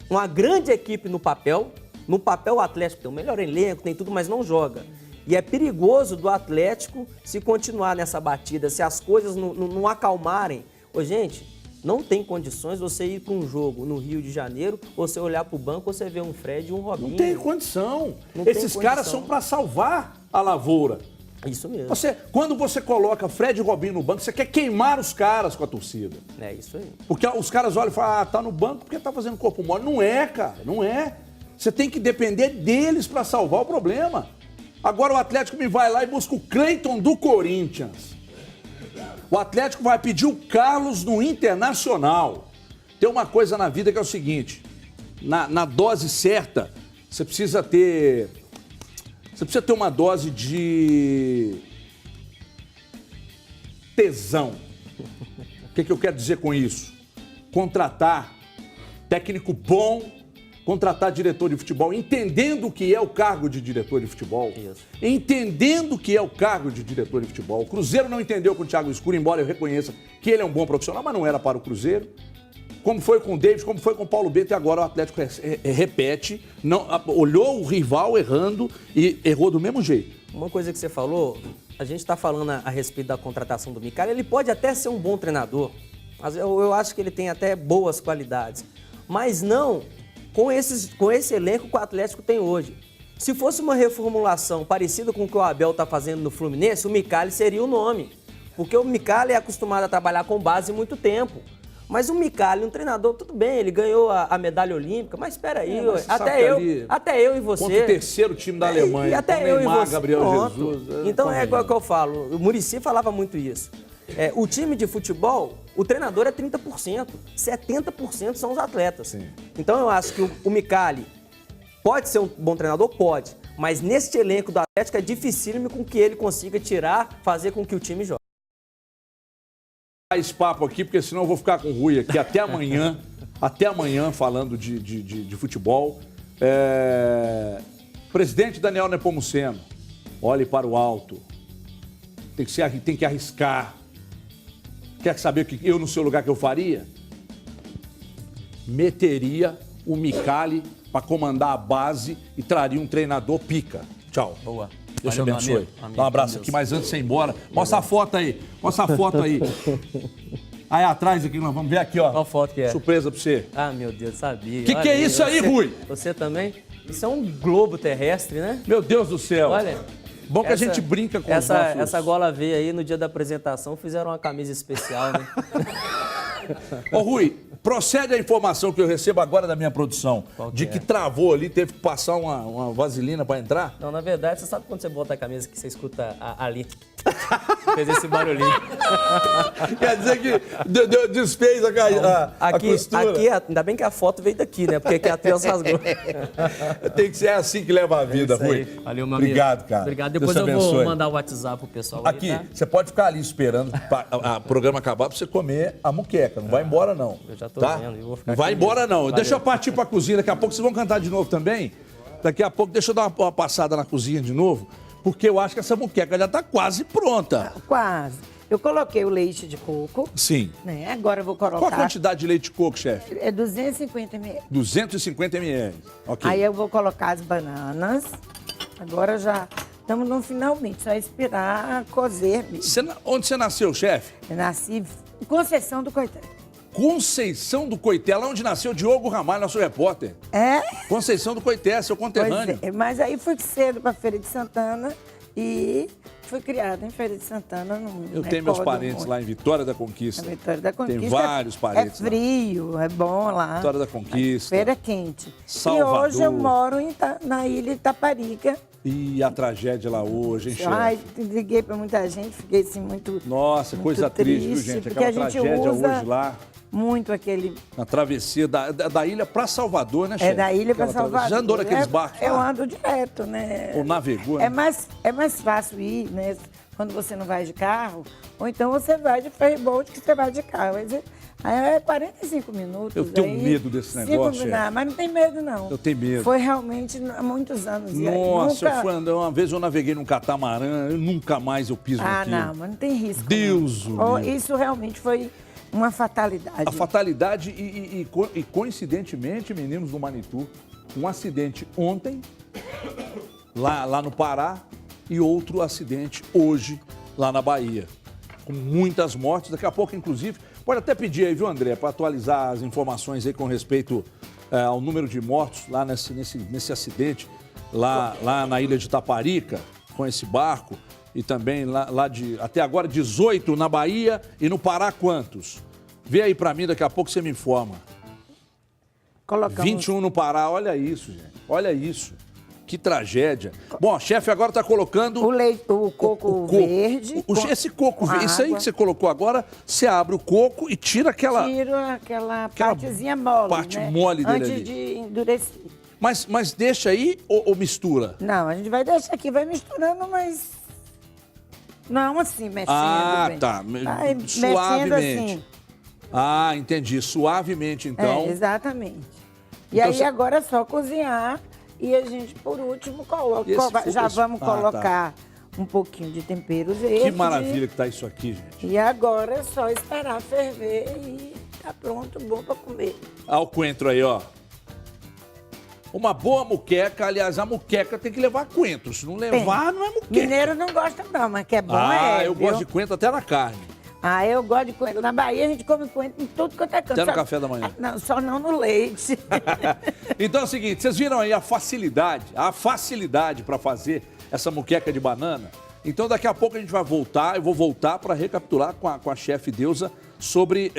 uma grande equipe no papel. No papel o Atlético tem o melhor elenco, tem tudo, mas não joga. E é perigoso do Atlético se continuar nessa batida, se as coisas não acalmarem. Ô, gente, não tem condições você ir para um jogo no Rio de Janeiro, você olhar para o banco, você vê um Fred e um Robinho. Não tem condição. Esses caras são para salvar a lavoura. Isso mesmo. Quando você coloca Fred e Robinho no banco, você quer queimar os caras com a torcida. É isso aí. Porque os caras olham e falam, tá no banco porque tá fazendo corpo mole. Não é, cara, não é. Você tem que depender deles para salvar o problema. Agora o Atlético me vai lá e busca o Cleiton do Corinthians. O Atlético vai pedir o Carlos no Internacional. Tem uma coisa na vida que é o seguinte, na dose certa, você precisa ter uma dose de tesão. O que eu quero dizer com isso? Contratar técnico bom, contratar diretor de futebol, entendendo o que é o cargo de diretor de futebol. Isso. Entendendo o que é o cargo de diretor de futebol. O Cruzeiro não entendeu com o Thiago Escuro, embora eu reconheça que ele é um bom profissional, mas não era para o Cruzeiro. Como foi com o Davis, como foi com o Paulo Bento, e agora o Atlético repete, olhou o rival errando e errou do mesmo jeito. Uma coisa que você falou, a gente está falando a respeito da contratação do Micali, ele pode até ser um bom treinador, mas eu acho que ele tem até boas qualidades, mas não com esse elenco que o Atlético tem hoje. Se fosse uma reformulação parecida com o que o Abel está fazendo no Fluminense, o Micali seria o nome, porque o Micali é acostumado a trabalhar com base há muito tempo. Mas o Micali, um treinador, tudo bem, ele ganhou a medalha olímpica, mas espera aí, até eu e você... Contra o terceiro time da Alemanha, e até eu Neymar, e você, Gabriel pronto. Jesus... Então é igual que eu falo, o Muricy falava muito isso. O time de futebol, o treinador é 30%, 70% são os atletas. Sim. Então eu acho que o Micali pode ser um bom treinador? Pode. Mas neste elenco do Atlético é dificílimo com que ele consiga fazer com que o time jogue. Esse papo aqui, porque senão eu vou ficar com o Rui aqui até amanhã falando de futebol. Presidente Daniel Nepomuceno, olhe para o alto. Tem que arriscar. Quer saber o que eu, no seu lugar, que eu faria? Meteria o Micali para comandar a base e traria um treinador pica. Tchau. Boa. Deus te Valeu, abençoe. amigo. Dá um abraço aqui, mas antes de você ir embora, mostra a foto aí. Mostra a foto aí. Aí atrás aqui, nós vamos ver aqui, ó. Qual foto que é? Surpresa pra você. Ah, meu Deus, sabia. Que é isso aí, Rui? Você também? Isso é um globo terrestre, né? Meu Deus do céu. Olha. Bom que a gente brinca com os nossos... Essa gola veio aí no dia da apresentação, fizeram uma camisa especial, né? Ô, Rui, procede a informação que eu recebo agora da minha produção, de que travou ali, teve que passar uma vaselina para entrar? Não, na verdade, você sabe quando você bota a camisa que você escuta ali? Fez esse barulhinho. Quer dizer que desfez a costura. Aqui, ainda bem que a foto veio daqui, né? Porque aqui a tela rasgou. Tem que ser assim que leva a vida, Rui. Valeu, meu amigo. Obrigado, cara. Obrigado. Deus Depois te eu vou abençoe. mandar o WhatsApp pro pessoal Aqui, aí, tá? você pode ficar ali esperando o programa acabar para você comer a muqueca. Não vai embora, não. Eu já tô tá? vendo. Eu vou ficar Não vai aqui embora, mesmo. não. Valeu. Deixa eu partir para a cozinha. Daqui a pouco vocês vão cantar de novo também. Daqui a pouco, deixa eu dar uma passada na cozinha de novo, porque eu acho que essa muqueca já está quase pronta. Quase. Eu coloquei o leite de coco, Sim. né? Agora eu vou Qual a colocar... quantidade de leite de coco, chefe? É 250 ml. 250 ml. Ok. Aí eu vou colocar as bananas. Agora já estamos no finalmente, só esperar cozer mesmo. Onde você nasceu, chefe? Eu nasci em Conceição do Coité. Conceição do Coité, lá onde nasceu Diogo Ramalho, nosso repórter. É? Conceição do Coité, seu conterrâneo. Pois é, mas aí fui cedo para Feira de Santana e fui criada em Feira de Santana. Eu tenho meus parentes lá em Vitória da Conquista. Na Vitória da Conquista. Tem vários parentes lá. É frio, é bom lá. Vitória da Conquista. Feira quente. Salvador. E hoje eu moro na ilha de Itaparica. E a tragédia lá hoje, hein, chefe? Ai, liguei para muita gente, fiquei assim muito... Nossa, muito coisa triste, viu, gente? porque Aquela a gente tragédia usa hoje lá. Muito aquele... Na travessia da ilha para Salvador, né, chefe? É da ilha para Salvador. Já andou naqueles barcos lá? Eu ando direto, né? Ou navegou, né? É mais fácil ir, né? Quando você não vai de carro, ou então você vai de ferryboat que você vai de carro. Aí é 45 minutos. Eu tenho medo desse negócio, chefe. Mas não tem medo, não. Eu tenho medo. Foi realmente há muitos anos. Nossa, uma vez eu naveguei num catamarã, nunca mais eu piso naquilo. Ah, não, mas não tem risco. Deus não. Isso realmente foi uma fatalidade. A fatalidade e coincidentemente, meninos do Manitou, um acidente ontem, lá no Pará, e outro acidente hoje, lá na Bahia. Com muitas mortes, daqui a pouco, inclusive, pode até pedir aí, viu, André, para atualizar as informações aí com respeito ao número de mortos lá nesse acidente, lá na ilha de Itaparica, com esse barco. e também lá de até agora 18 na Bahia e no Pará quantos? Vê aí para mim, daqui a pouco você me informa. Colocamos 21 no Pará, olha isso, gente. Olha isso. Que tragédia. Bom, chefe agora está colocando... o coco verde. Esse coco verde, isso aí água. que você colocou agora, você abre o coco e tira aquela... Tiro aquela partezinha mole, parte né? mole dele antes ali. de endurecer. Mas deixa aí ou mistura? Não, a gente vai deixar aqui, vai misturando, mas não assim, mexendo. bem. Tá. Vai Suavemente. mexendo assim. Ah, entendi. Suavemente, então. Exatamente. E Então aí você- agora é só cozinhar e a gente, por último, coloca. Esse Vamos tá. colocar um pouquinho de tempero verde. Que maravilha que tá isso aqui, gente. E agora é só esperar ferver e tá pronto, bom para comer. Olha o coentro aí, ó. Uma boa muqueca, aliás, a muqueca tem que levar coentro. Se não levar, não é muqueca. Mineiro não gosta não, mas que é bom eu viu? gosto de coentro até na carne. Eu gosto de coentro. Na Bahia a gente come coentro em tudo quanto é canto. Até no Só- café da manhã. Não, só não no leite. Então é o seguinte, vocês viram aí a facilidade para fazer essa muqueca de banana? Então daqui a pouco a gente vai voltar, eu vou voltar para recapitular com a chefe Deusa sobre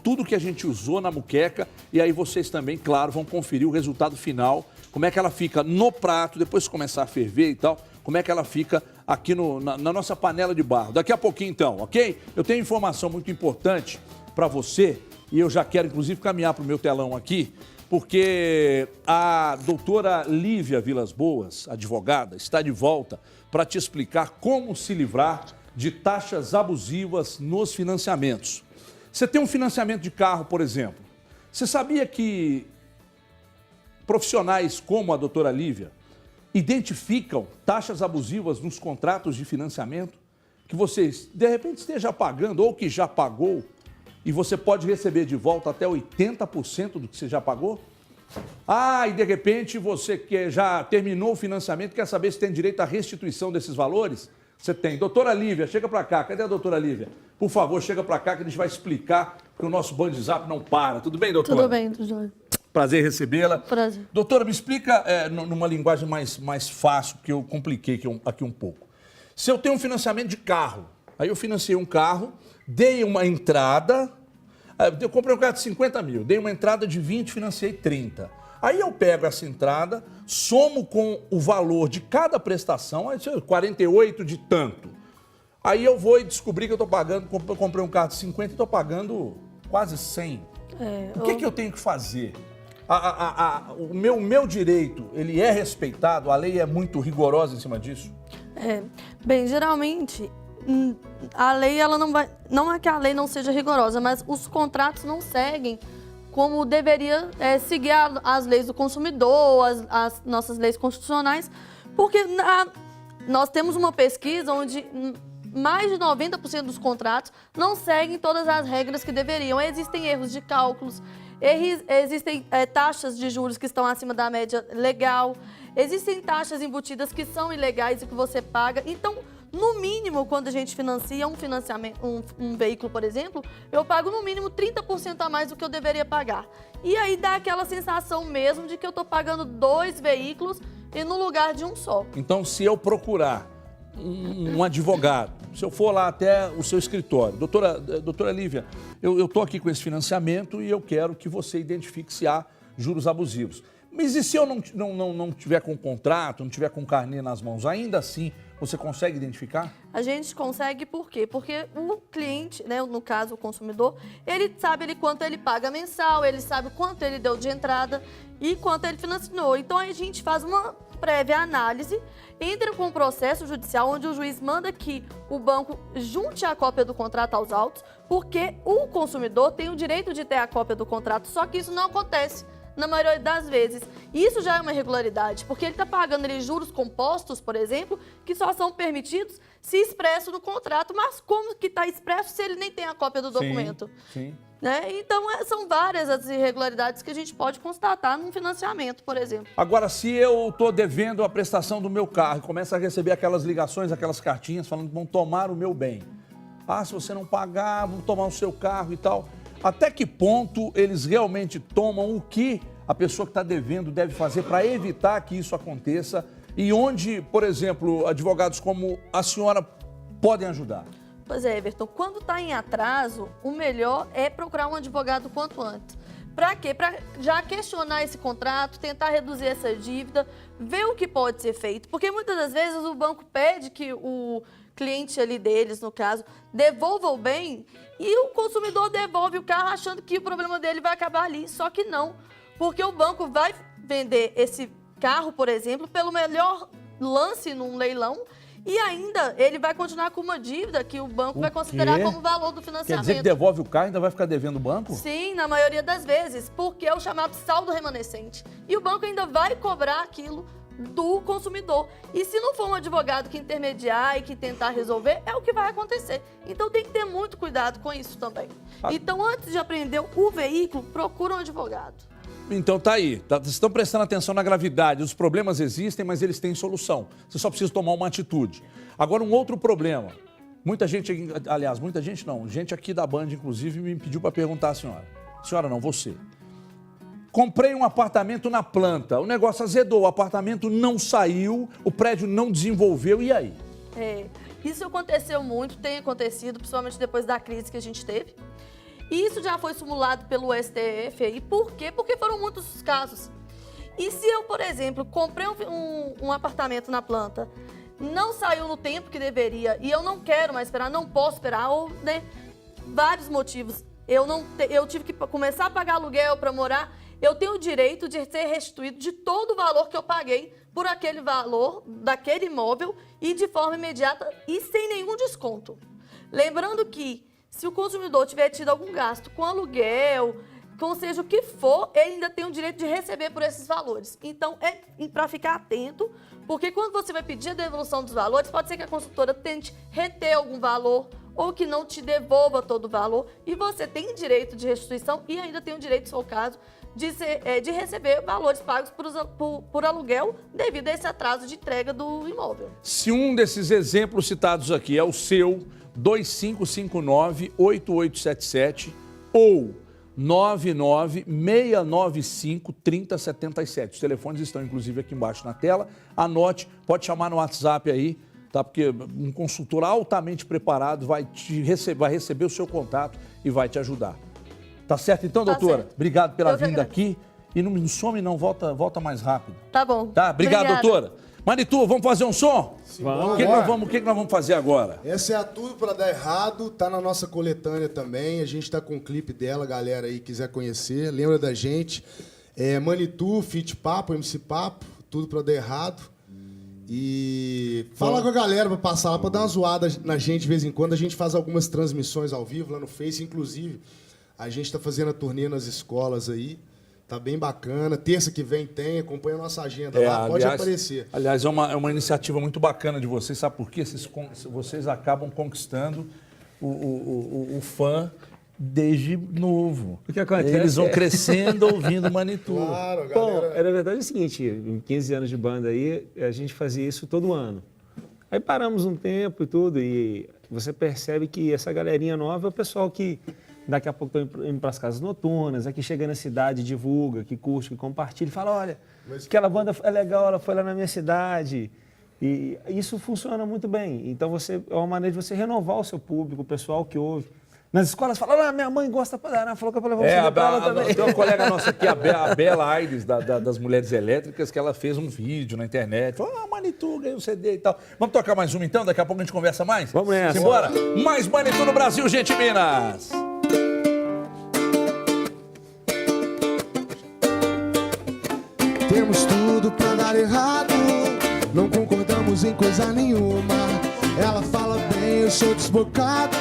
tudo que a gente usou na muqueca e aí vocês também, claro, vão conferir o resultado final, como é que ela fica no prato, depois que começar a ferver e tal, como é que ela fica aqui na nossa panela de barro. Daqui a pouquinho então, ok? Eu tenho informação muito importante para você e eu já quero inclusive caminhar para o meu telão aqui, porque a doutora Lívia Vilas Boas, advogada, está de volta para te explicar como se livrar de taxas abusivas nos financiamentos. Você tem um financiamento de carro, por exemplo. Você sabia que profissionais como a doutora Lívia identificam taxas abusivas nos contratos de financiamento que você, de repente, esteja pagando ou que já pagou e você pode receber de volta até 80% do que você já pagou? E de repente você que já terminou o financiamento quer saber se tem direito à restituição desses valores? Você tem. Doutora Lívia, chega para cá. Cadê a doutora Lívia? Por favor, chega para cá que a gente vai explicar, porque o nosso Band Zap não para. Tudo bem, doutora? Tudo bem, tudo jóia. Prazer em recebê-la. Prazer. Doutora, me explica numa linguagem mais fácil, porque eu compliquei aqui um pouco. Se eu tenho um financiamento de carro, aí eu financiei um carro, dei uma entrada, eu comprei um carro de 50 mil, dei uma entrada de 20, financiei 30. Aí eu pego essa entrada, somo com o valor de cada prestação, aí 48 de tanto. Aí eu vou e descobri que eu estou pagando, comprei um carro de 50 e estou pagando quase 100. O que eu tenho que fazer? O meu direito, ele é respeitado? A lei é muito rigorosa em cima disso? Bem, geralmente, a lei, ela não vai... Não é que a lei não seja rigorosa, mas os contratos não seguem como deveria seguir as leis do consumidor, as nossas leis constitucionais, porque nós temos uma pesquisa onde mais de 90% dos contratos não seguem todas as regras que deveriam. Existem erros de cálculos, existem taxas de juros que estão acima da média legal, existem taxas embutidas que são ilegais e que você paga. Então, no mínimo, quando a gente financia um veículo, por exemplo, eu pago no mínimo 30% a mais do que eu deveria pagar. E aí dá aquela sensação mesmo de que eu estou pagando 2 veículos e no lugar de um só. Então, se eu procurar um advogado, se eu for lá até o seu escritório, doutora Lívia, eu estou aqui com esse financiamento e eu quero que você identifique se há juros abusivos. Mas e se eu não tiver com contrato, não tiver com carnê nas mãos, ainda assim você consegue identificar? A gente consegue por quê? Porque o cliente, né, no caso o consumidor, ele sabe quanto ele paga mensal, ele sabe quanto ele deu de entrada e quanto ele financiou. Então a gente faz uma prévia análise, entra com um processo judicial onde o juiz manda que o banco junte a cópia do contrato aos autos, porque o consumidor tem o direito de ter a cópia do contrato, só que isso não acontece na maioria das vezes. Isso já é uma irregularidade, porque ele está pagando juros compostos, por exemplo, que só são permitidos se expresso no contrato. Mas como que está expresso se ele nem tem a cópia do documento? Sim. Né? Então, são várias as irregularidades que a gente pode constatar num financiamento, por exemplo. Agora, se eu estou devendo a prestação do meu carro e começo a receber aquelas ligações, aquelas cartinhas falando que vão tomar o meu bem. Se você não pagar, vão tomar o seu carro e tal. Até que ponto eles realmente tomam o que a pessoa que está devendo deve fazer para evitar que isso aconteça e onde, por exemplo, advogados como a senhora podem ajudar? Pois é, Everton, quando está em atraso, o melhor é procurar um advogado o quanto antes. Para quê? Para já questionar esse contrato, tentar reduzir essa dívida, ver o que pode ser feito. Porque muitas das vezes o banco pede que o cliente ali deles, no caso, devolva o bem e o consumidor devolve o carro achando que o problema dele vai acabar ali. Só que não, porque o banco vai vender esse carro, por exemplo, pelo melhor lance num leilão, e ainda ele vai continuar com uma dívida que o banco vai considerar como valor do financiamento. Quer dizer que devolve o carro e ainda vai ficar devendo o banco? Sim, na maioria das vezes, porque é o chamado saldo remanescente. E o banco ainda vai cobrar aquilo do consumidor. E se não for um advogado que intermediar e que tentar resolver, é o que vai acontecer. Então tem que ter muito cuidado com isso também. Então, antes de apreender o veículo, procura um advogado. Então tá aí, vocês estão prestando atenção na gravidade, os problemas existem, mas eles têm solução. Você só precisa tomar uma atitude. Agora, um outro problema. Muita gente, aliás, muita gente não, gente aqui da Band, inclusive, me pediu para perguntar à senhora. Senhora não, você. Comprei um apartamento na planta, o negócio azedou, o apartamento não saiu, o prédio não desenvolveu, e aí? Isso aconteceu muito, tem acontecido, principalmente depois da crise que a gente teve. E isso já foi simulado pelo STF aí. Por quê? Porque foram muitos os casos. E se eu, por exemplo, comprei um apartamento na planta, não saiu no tempo que deveria, e eu não quero mais esperar, não posso esperar, ou, né, vários motivos. Eu tive que começar a pagar aluguel para morar, eu tenho o direito de ser restituído de todo o valor que eu paguei por aquele valor daquele imóvel e de forma imediata e sem nenhum desconto. Lembrando que se o consumidor tiver tido algum gasto com aluguel, com seja o que for, ele ainda tem o direito de receber por esses valores. Então, é para ficar atento, porque quando você vai pedir a devolução dos valores, pode ser que a consultora tente reter algum valor ou que não te devolva todo o valor, e você tem direito de restituição e ainda tem o direito, se for o caso, de receber valores pagos por aluguel devido a esse atraso de entrega do imóvel. Se um desses exemplos citados aqui é o seu, 2559-8877 ou 99695-3077. Os telefones estão, inclusive, aqui embaixo na tela. Anote, pode chamar no WhatsApp aí, tá? Porque um consultor altamente preparado vai receber o seu contato e vai te ajudar. Tá certo então, doutora? Certo. Obrigado pela vinda aqui. E não some não, volta mais rápido. Tá bom. Tá? Obrigado, doutora. Manitu, vamos fazer um som? Vamos. O que nós vamos fazer agora? Essa é a Tudo Pra Dar Errado, tá na nossa coletânea também. A gente tá com um clipe dela, galera aí quiser conhecer, lembra da gente. Manitu, Fit Papo, MC Papo, Tudo Pra Dar Errado. E fala com a galera pra passar lá, pra dar uma zoada na gente de vez em quando. A gente faz algumas transmissões ao vivo lá no Face, inclusive a gente tá fazendo a turnê nas escolas aí. Tá bem bacana. Terça que vem tem, acompanha a nossa agenda lá, pode aparecer. Aliás, é uma iniciativa muito bacana de vocês, sabe por quê? Vocês acabam conquistando o fã desde novo. O que acontece? Eles vão crescendo ouvindo Manitu. Claro, galera. Bom, era verdade o seguinte, em 15 anos de banda aí, a gente fazia isso todo ano. Aí paramos um tempo e tudo, e você percebe que essa galerinha nova é o pessoal que daqui a pouco estão indo para as casas noturnas, aqui chega na cidade, divulga, que curte, que compartilha, fala, olha, aquela banda é legal, ela foi lá na minha cidade. E isso funciona muito bem. Então, é uma maneira de você renovar o seu público, o pessoal que ouve. Nas escolas falam, minha mãe gosta pra dar, falou que é pra levar você pra ela também. Tem uma colega nossa aqui, a Bela Aires, das Mulheres Elétricas, que ela fez um vídeo na internet. Falou, Manitu, ganhei um CD e tal. Vamos tocar mais uma então? Daqui a pouco a gente conversa mais? Vamos nessa. Simbora? Mais Manitu no Brasil, gente, Minas! Temos tudo pra dar errado, não concordamos em coisa nenhuma. Ela fala bem, eu sou desbocado,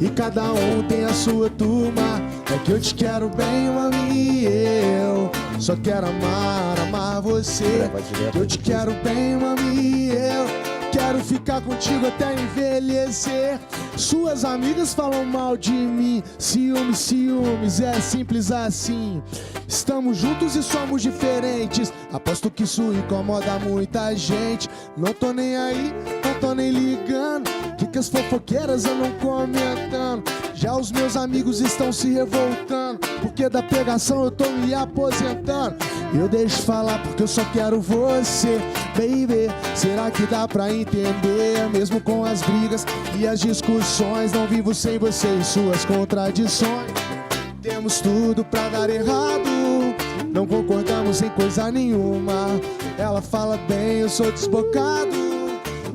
e cada um tem a sua turma. É que eu te quero bem, mami, eu só quero amar você. Que eu te quero bem, mami, eu quero ficar contigo até envelhecer. Suas amigas falam mal de mim, ciúmes, é simples assim. Estamos juntos e somos diferentes, aposto que isso incomoda muita gente. Não tô nem aí, não tô nem ligando, que as fofoqueiras andam comentando. Já os meus amigos estão se revoltando, porque da pegação eu tô me aposentando. Eu deixo falar porque eu só quero você, baby. Será que dá pra entender? Mesmo com as brigas e as discussões, não vivo sem você e suas contradições. Temos tudo pra dar errado, não concordamos em coisa nenhuma. Ela fala bem, eu sou desbocado,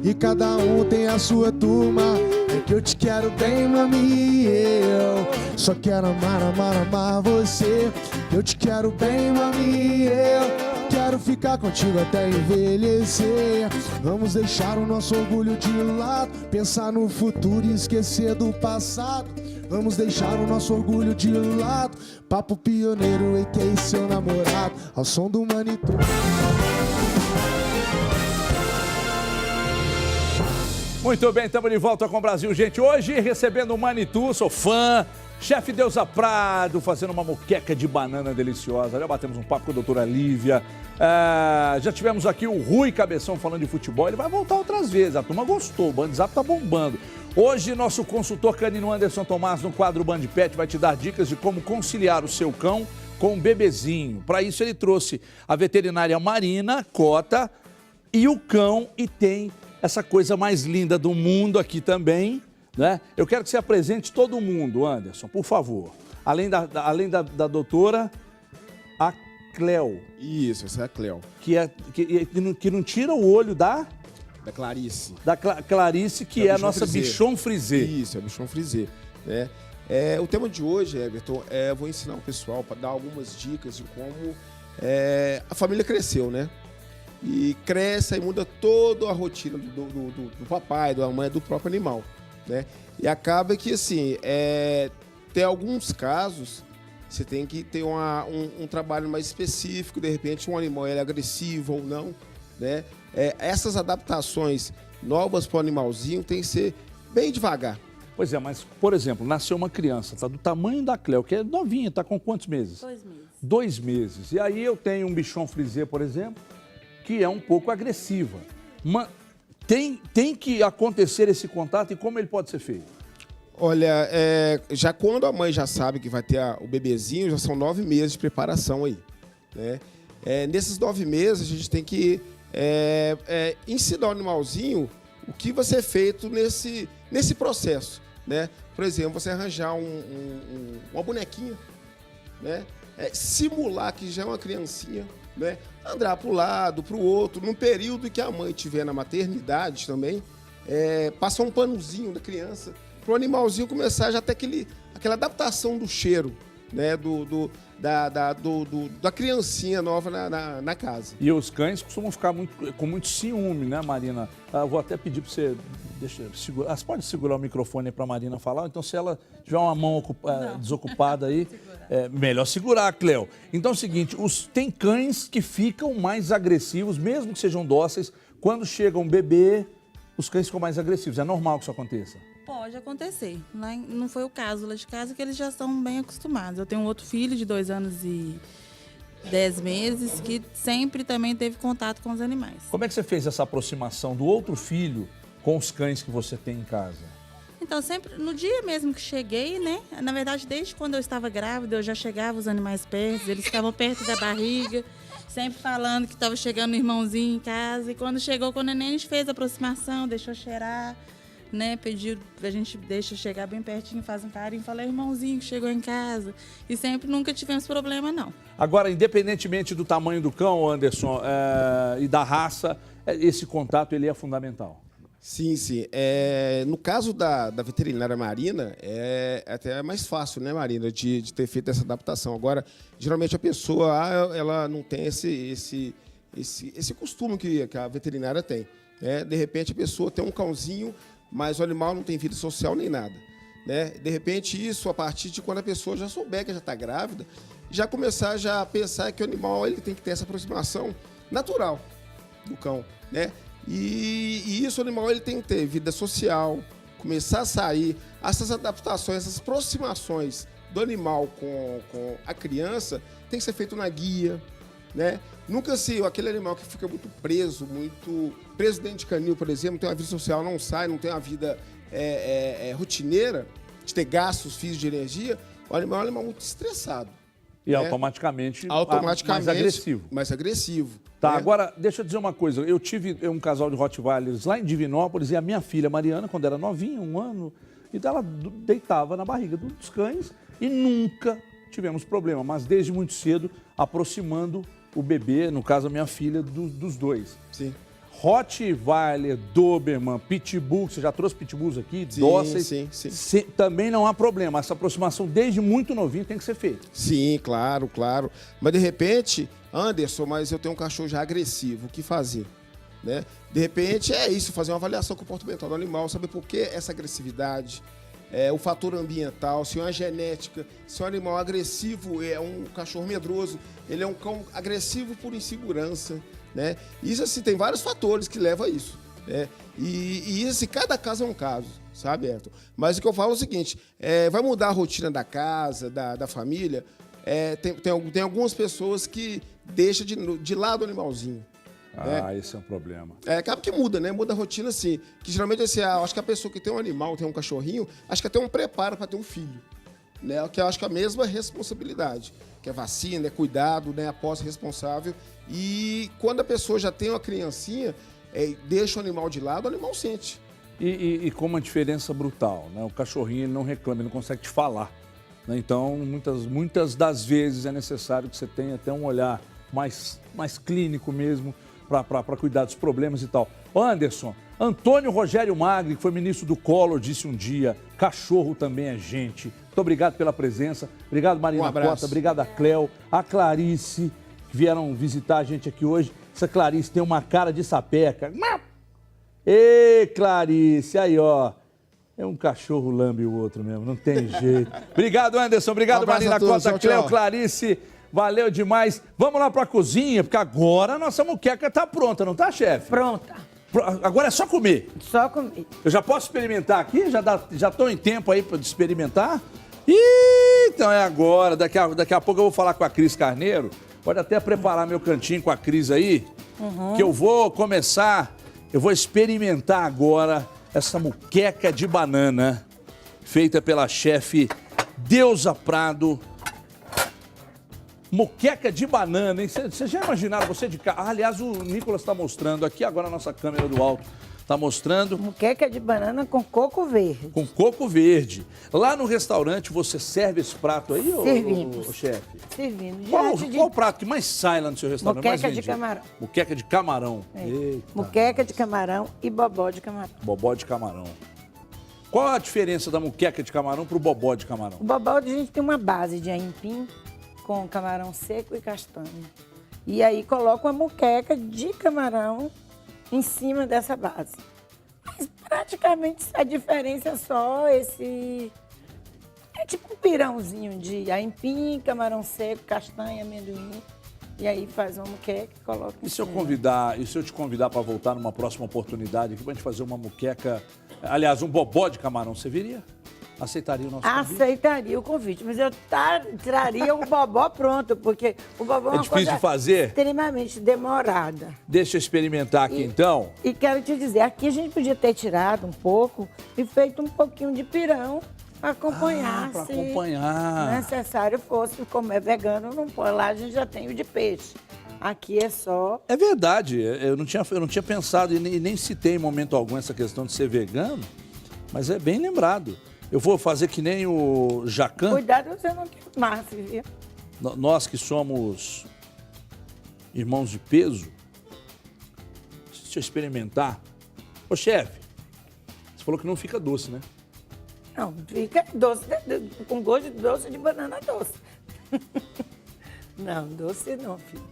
e cada um tem a sua turma. É que eu te quero bem, mami, eu só quero amar, amar, amar você. Eu te quero bem, mami, eu quero ficar contigo até envelhecer. Vamos deixar o nosso orgulho de lado, pensar no futuro e esquecer do passado. Vamos deixar o nosso orgulho de lado, papo pioneiro, a.k.a. seu namorado, ao som do Manitou. Muito bem, estamos de volta com o Brasil, gente. Hoje recebendo o Manitou, sou fã. Chefe Deusa Prado, fazendo uma moqueca de banana deliciosa. Já batemos um papo com a doutora Lívia. Já tivemos aqui o Rui Cabeção falando de futebol. Ele vai voltar outras vezes. A turma gostou, o Bandzap tá bombando. Hoje, nosso consultor canino Anderson Tomás, no quadro Band Pet, vai te dar dicas de como conciliar o seu cão com o bebezinho. Para isso, ele trouxe a veterinária Marina Cota e o cão, e tem essa coisa mais linda do mundo aqui também, né? Eu quero que você apresente todo mundo, Anderson, por favor. Além da doutora, a Cleo. Isso, essa é a Cleo. Que não tira o olho da Clarice. Da Clarice, que é a nossa frisé. bichon frisé. Isso, é bichon frisé, né? O tema de hoje, Everton, vou ensinar o pessoal para dar algumas dicas de como a família cresceu, né? E cresce e muda toda a rotina do papai, da mãe, do próprio animal, né? E acaba que, assim, tem alguns casos, você tem que ter um trabalho mais específico, de repente um animal é agressivo ou não, né? Essas adaptações novas para o animalzinho tem que ser bem devagar. Pois é, mas, por exemplo, nasceu uma criança, tá do tamanho da Cleo, que é novinha, tá com quantos meses? 2 meses. 2 meses. E aí eu tenho um bichon frisé, por exemplo, que é um pouco agressiva. Tem que acontecer esse contato, e como ele pode ser feito? Olha, já quando a mãe já sabe que vai ter o bebezinho, já são 9 meses de preparação aí, né? Nesses 9 meses, a gente tem que ensinar o animalzinho o que vai ser feito nesse processo, né? Por exemplo, você arranjar uma bonequinha, né? Simular que já é uma criancinha, né? Andar para o lado, para o outro, num período que a mãe estiver na maternidade também, passar um panozinho da criança, para o animalzinho começar já a ter aquela adaptação do cheiro, né? Da criancinha nova na casa. E os cães costumam ficar com muito ciúme, né, Marina? Eu vou até pedir para você... Você pode segurar o microfone para a Marina falar? Então, se ela tiver uma mão desocupada aí, melhor segurar, Cleo. Então é o seguinte, tem cães que ficam mais agressivos, mesmo que sejam dóceis. Quando chega um bebê, os cães ficam mais agressivos. É normal que isso aconteça? Pode acontecer. Não foi o caso lá de casa, que eles já estão bem acostumados. Eu tenho um outro filho de 2 anos e 10 meses que sempre também teve contato com os animais. Como é que você fez essa aproximação do outro filho com os cães que você tem em casa? Então, sempre, no dia mesmo que cheguei, né? Na verdade, desde quando eu estava grávida, eu já chegava os animais perto, eles ficavam perto da barriga, sempre falando que estava chegando o irmãozinho em casa. E quando chegou com o neném, a gente fez a aproximação, deixou cheirar, né? Pediu, a gente deixa chegar bem pertinho, faz um carinho, fala, irmãozinho que chegou em casa. E sempre, nunca tivemos problema, não. Agora, independentemente do tamanho do cão, Anderson, e da raça, esse contato ele é fundamental. Sim, sim. No caso da veterinária Marina, é até mais fácil, né, Marina, de ter feito essa adaptação. Agora, geralmente a pessoa ela não tem esse costume que a veterinária tem, né? De repente a pessoa tem um cãozinho, mas o animal não tem vida social nem nada, né? De repente isso, a partir de quando a pessoa já souber que já está grávida, já começar a pensar que o animal ele tem que ter essa aproximação natural do cão, né? E isso, o animal ele tem que ter vida social, começar a sair. Essas adaptações, essas aproximações do animal com a criança tem que ser feito na guia, né? Nunca aquele animal que fica muito preso dentro de canil, por exemplo, tem uma vida social, não sai, não tem uma vida rotineira, de ter gastos físicos de energia, o animal é um animal muito estressado. E né? automaticamente Automaticamente mais agressivo. Mais agressivo. Tá, né? agora, deixa eu dizer uma coisa. Eu tive um casal de Rottweilers lá em Divinópolis e a minha filha Mariana, quando era novinha, 1 ano, e ela deitava na barriga dos cães e nunca tivemos problema, mas desde muito cedo aproximando o bebê, no caso a minha filha, dos dois. Sim. Rottweiler, Doberman, Pitbull, você já trouxe Pitbulls aqui, dóceis. Sim. Também não há problema. Essa aproximação desde muito novinho tem que ser feita. Sim, claro. Mas de repente, Anderson, mas eu tenho um cachorro já agressivo, o que fazer? Né? De repente é isso, fazer uma avaliação comportamental do animal, saber por que essa agressividade, o fator ambiental, se é uma genética, se é um animal agressivo, é um cachorro medroso, ele é um cão agressivo por insegurança. Né? Isso assim, tem vários fatores que levam a isso. Né? E isso, assim, cada caso é um caso, sabe, Ayrton? Mas o que eu falo é o seguinte: vai mudar a rotina da casa, da família. Tem algumas pessoas que deixam de lado o animalzinho. Esse é um problema. Acaba que muda, né? Muda a rotina, assim. Que geralmente, assim, acho que a pessoa que tem um animal, tem um cachorrinho, acho que até um preparo para ter um filho. Né? Que eu acho que é a mesma responsabilidade. Que é vacina, é cuidado, né? Aposta responsável. E quando a pessoa já tem uma criancinha, deixa o animal de lado, o animal sente. E com uma diferença brutal, né? O cachorrinho ele não reclama, ele não consegue te falar. Né? Então, muitas das vezes é necessário que você tenha até um olhar mais clínico mesmo para cuidar dos problemas e tal. Anderson, Antônio Rogério Magri, que foi ministro do Collor, disse um dia: cachorro também é gente. Muito obrigado pela presença. Obrigado, Marina Cota. Obrigado a Cléo, a Clarice, que vieram visitar a gente aqui hoje. Essa Clarice tem uma cara de sapeca. Ê, Clarice, aí, ó. É um cachorro lambe o outro mesmo, não tem jeito. Obrigado, Anderson. Obrigado, Marina Cota, Cléo, Clarice. Valeu demais. Vamos lá pra cozinha, porque agora a nossa muqueca tá pronta, não tá, chefe? Pronta. Agora é só comer. Só comer. Eu já posso experimentar aqui? Já tô em tempo aí de experimentar? Então é agora. Daqui a pouco eu vou falar com a Cris Carneiro. Pode até preparar meu cantinho com a Cris aí, que eu vou começar, eu vou experimentar agora essa muqueca de banana, feita pela chefe Deusa Prado. Muqueca de banana, hein? Vocês já imaginaram, você de cá? Aliás, o Nicolas está mostrando aqui, agora a nossa câmera do alto está mostrando. Muqueca de banana com coco verde. Com coco verde. Lá no restaurante você serve esse prato aí, ô chefe? Servindo. Qual o prato que mais sai lá no seu restaurante? Muqueca de camarão. Muqueca de camarão. Eita. Muqueca de camarão e bobó de camarão. Bobó de camarão. Qual a diferença da muqueca de camarão para o bobó de camarão? O bobó a gente tem uma base de aipim com camarão seco e castanha. E aí coloca uma muqueca de camarão em cima dessa base. Mas praticamente a diferença é só esse... É tipo um pirãozinho de aipim, camarão seco, castanha, amendoim. E aí faz uma muqueca e coloca em cima. E se eu te convidar para voltar numa próxima oportunidade aqui para a gente fazer uma muqueca, aliás, um bobó de camarão, você viria? Aceitaria o nosso convite? Aceitaria o convite, mas eu traria o bobó pronto, porque o bobó é uma difícil coisa de fazer? Extremamente demorada. Deixa eu experimentar aqui então. E quero te dizer, aqui a gente podia ter tirado um pouco e feito um pouquinho de pirão para acompanhar. Para acompanhar. Necessário fosse, como é vegano, não pode. Lá a gente já tem o de peixe. Aqui é só... É verdade, eu não tinha pensado e nem citei em momento algum essa questão de ser vegano, mas é bem lembrado. Eu vou fazer que nem o Jacan. Cuidado, você não queimasse, viu? Nós que somos irmãos de peso, deixa eu experimentar. Ô, chefe, você falou que não fica doce, né? Não, fica doce, com gosto de doce de banana doce. Não, doce não, filho.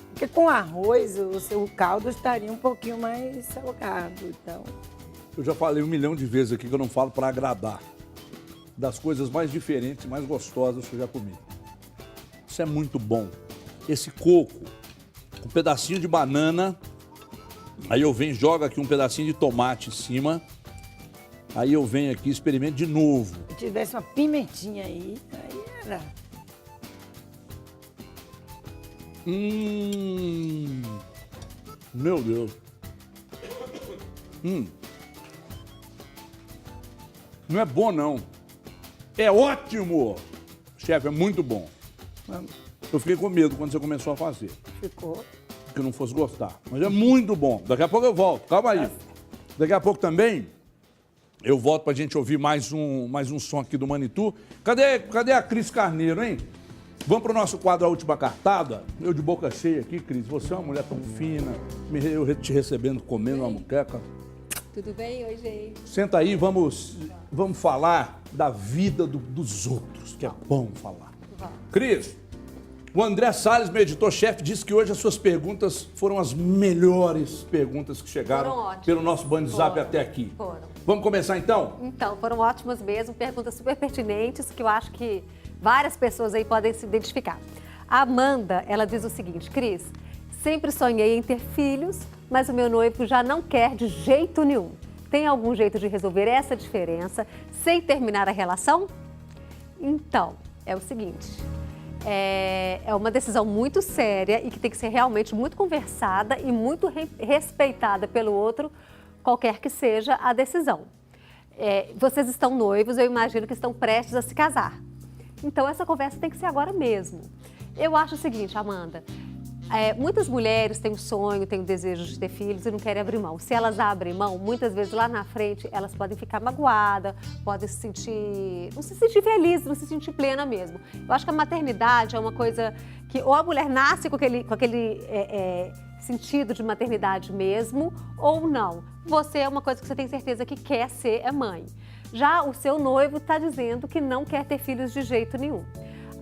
Porque com arroz, o seu caldo estaria um pouquinho mais salgado, então... Eu já falei 1 milhão de vezes aqui que eu não falo para agradar. Das coisas mais diferentes e mais gostosas que eu já comi. Isso é muito bom. Esse coco, um pedacinho de banana, aí eu venho, jogo aqui um pedacinho de tomate em cima, aí eu venho aqui e experimento de novo. Se tivesse uma pimentinha aí era... Meu Deus. Não é bom, não. É ótimo. Chefe, é muito bom. Eu fiquei com medo quando você começou a fazer. Ficou. Que eu não fosse gostar. Mas é muito bom. Daqui a pouco eu volto. Calma aí. Daqui a pouco também eu volto pra gente ouvir mais um som aqui do Manitou. Cadê a Cris Carneiro, hein? Vamos pro nosso quadro A Última Cartada. Eu de boca cheia aqui, Cris. Você é uma mulher tão fina. Eu te recebendo, comendo uma muqueca. Tudo bem? Oi, gente. Senta aí, vamos falar da vida dos outros, que é bom falar. Cris, o André Salles, meu editor-chefe, disse que hoje as suas perguntas foram as melhores perguntas que chegaram pelo nosso Bandzap até aqui. Foram. Vamos começar então? Então, foram ótimas mesmo, perguntas super pertinentes que eu acho que várias pessoas aí podem se identificar. A Amanda, ela diz o seguinte: Cris, sempre sonhei em ter filhos, mas o meu noivo já não quer de jeito nenhum. Tem algum jeito de resolver essa diferença sem terminar a relação? Então, é o seguinte, é uma decisão muito séria e que tem que ser realmente muito conversada e muito respeitada pelo outro, qualquer que seja a decisão. Vocês estão noivos, eu imagino que estão prestes a se casar. Então, essa conversa tem que ser agora mesmo. Eu acho o seguinte, Amanda, muitas mulheres têm o sonho, têm o desejo de ter filhos e não querem abrir mão. Se elas abrem mão, muitas vezes lá na frente, elas podem ficar magoadas, podem não se sentir felizes, não se sentir plena mesmo. Eu acho que a maternidade é uma coisa que ou a mulher nasce com aquele sentido de maternidade mesmo, ou não. Você é uma coisa que você tem certeza que quer ser mãe. Já o seu noivo está dizendo que não quer ter filhos de jeito nenhum.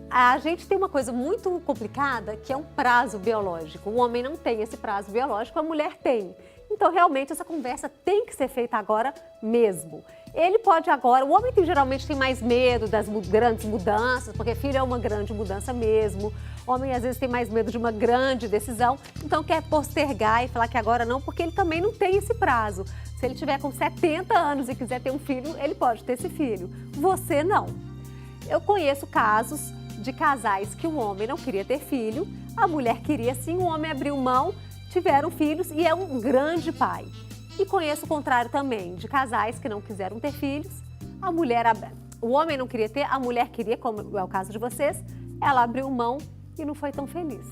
A gente tem uma coisa muito complicada, que é um prazo biológico. O homem não tem esse prazo biológico, a mulher tem. Então, realmente, essa conversa tem que ser feita agora mesmo. Ele pode agora... O homem geralmente tem mais medo das grandes mudanças, porque filho é uma grande mudança mesmo. O homem, às vezes, tem mais medo de uma grande decisão, então quer postergar e falar que agora não, porque ele também não tem esse prazo. Se ele tiver com 70 anos e quiser ter um filho, ele pode ter esse filho. Você não. Eu conheço casos de casais que o homem não queria ter filho, a mulher queria sim, o homem abriu mão, tiveram filhos e é um grande pai. E conheço o contrário também, de casais que não quiseram ter filhos, o homem não queria ter, a mulher queria, como é o caso de vocês, ela abriu mão e não foi tão feliz.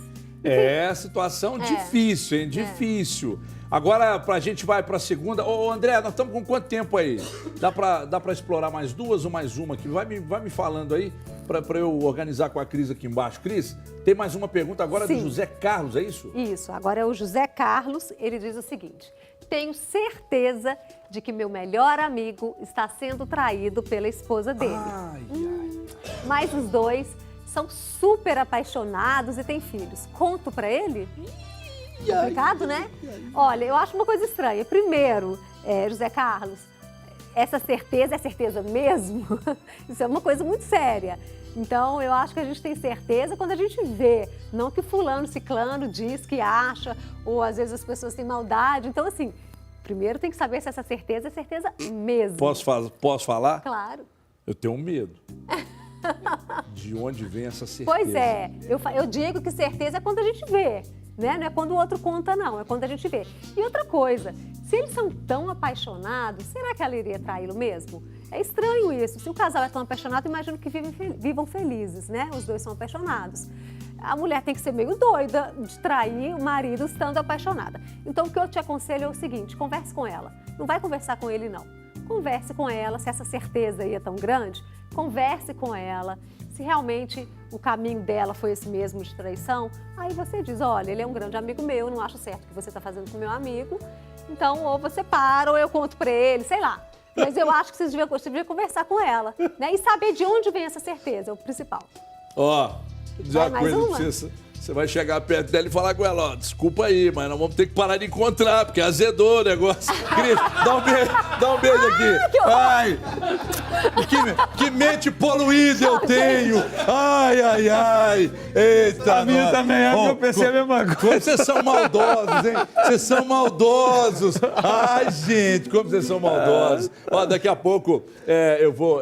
Situação difícil, hein? Difícil. Agora, a gente vai para a segunda. Ô, André, nós estamos com quanto tempo aí? Dá para explorar mais duas ou mais uma aqui? Vai me falando aí para eu organizar com a Cris aqui embaixo. Cris, tem mais uma pergunta agora do José Carlos, é isso? Isso, agora é o José Carlos. Ele diz o seguinte: tenho certeza de que meu melhor amigo está sendo traído pela esposa dele. Mas os dois são super apaixonados e têm filhos. Conto para ele? Complicado, né? Olha, eu acho uma coisa estranha. Primeiro, José Carlos, essa certeza é certeza mesmo? Isso é uma coisa muito séria. Então, eu acho que a gente tem certeza quando a gente vê, não que fulano, ciclano diz que acha, ou às vezes as pessoas têm maldade. Então, assim, primeiro tem que saber se essa certeza é certeza mesmo. Posso falar? Claro. Eu tenho medo. De onde vem essa certeza? Pois é, eu digo que certeza é quando a gente vê, né? Não é quando o outro conta, não, é quando a gente vê. E outra coisa, se eles são tão apaixonados, será que ela iria traí-lo mesmo? É estranho isso. Se o casal é tão apaixonado, imagino que vivam felizes, né? Os dois são apaixonados. A mulher tem que ser meio doida de trair o marido estando apaixonada. Então, o que eu te aconselho é o seguinte: converse com ela. Não vai conversar com ele, não. Converse com ela, se essa certeza aí é tão grande, converse com ela. Se realmente o caminho dela foi esse mesmo de traição, aí você diz: olha, ele é um grande amigo meu, não acho certo o que você está fazendo com meu amigo, então ou você para ou eu conto para ele, sei lá. Mas eu acho que você devia conversar com ela, né? E saber de onde vem essa certeza, é o principal. Vou dizer uma coisa pra você. Você vai chegar perto dela e falar com ela: desculpa aí, mas nós vamos ter que parar de encontrar, porque azedou o negócio. Cris, dá um beijo aqui. Ai, que mente poluída eu tenho. Ai. Eita, a minha também é, que eu pensei a mesma coisa. Vocês são maldosos, hein? Vocês são maldosos. Ai, gente, como vocês são maldosos. Ó, daqui a pouco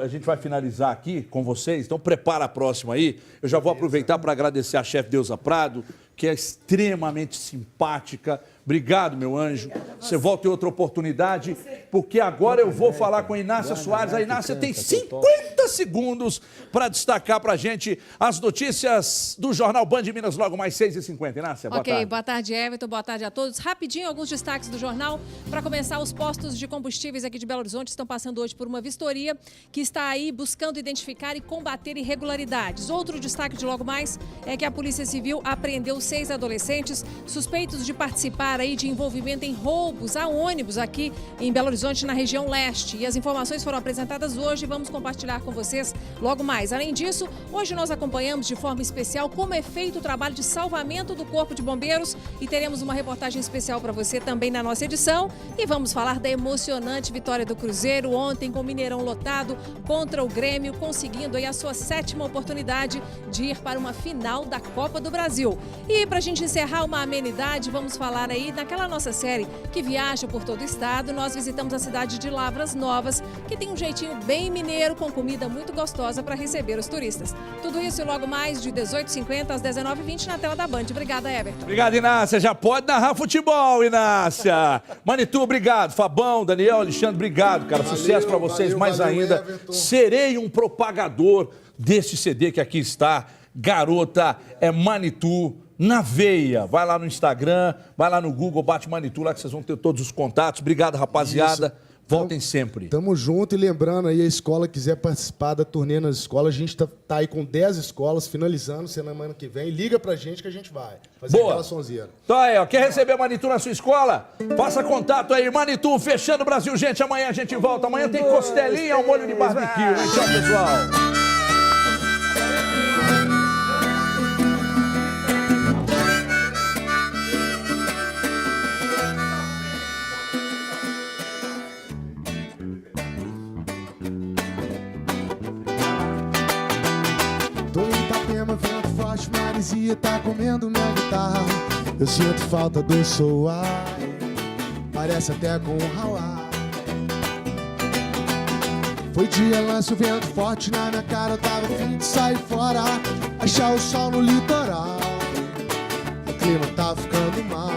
a gente vai finalizar aqui com vocês, então prepara a próxima aí. Eu já vou aproveitar para agradecer a chefe Deusa Prado, que é extremamente simpática. Obrigado, meu anjo. Você volta em outra oportunidade, porque agora eu vou falar com a Inácia Soares. A Inácia tem 50 segundos para destacar para a gente as notícias do Jornal Band de Minas, logo mais 6h50. Inácia, boa tarde. Boa tarde, Everton. Boa tarde a todos. Rapidinho, alguns destaques do jornal. Para começar, os postos de combustíveis aqui de Belo Horizonte estão passando hoje por uma vistoria que está aí buscando identificar e combater irregularidades. Outro destaque de logo mais é que a Polícia Civil apreendeu 6 adolescentes suspeitos de participar aí de envolvimento em roubos a ônibus aqui em Belo Horizonte, na região leste. E as informações foram apresentadas hoje e vamos compartilhar com vocês logo mais. Além disso, hoje nós acompanhamos de forma especial como é feito o trabalho de salvamento do Corpo de Bombeiros e teremos uma reportagem especial para você também na nossa edição. E vamos falar da emocionante vitória do Cruzeiro ontem com o Mineirão lotado contra o Grêmio, conseguindo aí a sua 7ª oportunidade de ir para uma final da Copa do Brasil. E para a gente encerrar uma amenidade, vamos falar aí naquela nossa série que viaja por todo o estado. Nós visitamos a cidade de Lavras Novas, que tem um jeitinho bem mineiro, com comida muito gostosa para receber os turistas. Tudo isso e logo mais de 18h50 às 19h20 na tela da Band. Obrigada, Everton. Obrigado, Inácia. Já pode narrar futebol, Inácia. Manitu, obrigado. Fabão, Daniel, Alexandre, obrigado, cara. Sucesso para vocês mais ainda. Everton. Serei um propagador desse CD que aqui está. Garota é Manitu. Na veia, vai lá no Instagram, vai lá no Google, bate Manitu lá que vocês vão ter todos os contatos. Obrigado, rapaziada. Isso. Voltem sempre. Tamo junto e lembrando aí, a escola quiser participar da turnê nas escolas, a gente tá aí com 10 escolas, finalizando semana que vem. Liga pra gente que a gente vai fazer aquela sonzeira. Então aí, ó, quer receber Manitu na sua escola? Faça contato aí, Manitu, fechando o Brasil. Gente, amanhã a gente volta. Amanhã tem costelinha ao molho de barbecue. Tchau, pessoal. Tô em Itapema, vento forte, Marizia tá comendo minha guitarra. Eu sinto falta do soar, parece até com o Hawaii. Foi dia, lance o vento forte na minha cara, eu tava a fim de sair fora, achar o sol no litoral. O clima tá ficando mal,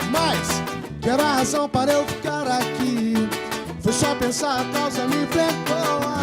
mas que era a razão para eu ficar aqui. Foi só pensar, a causa me pegou.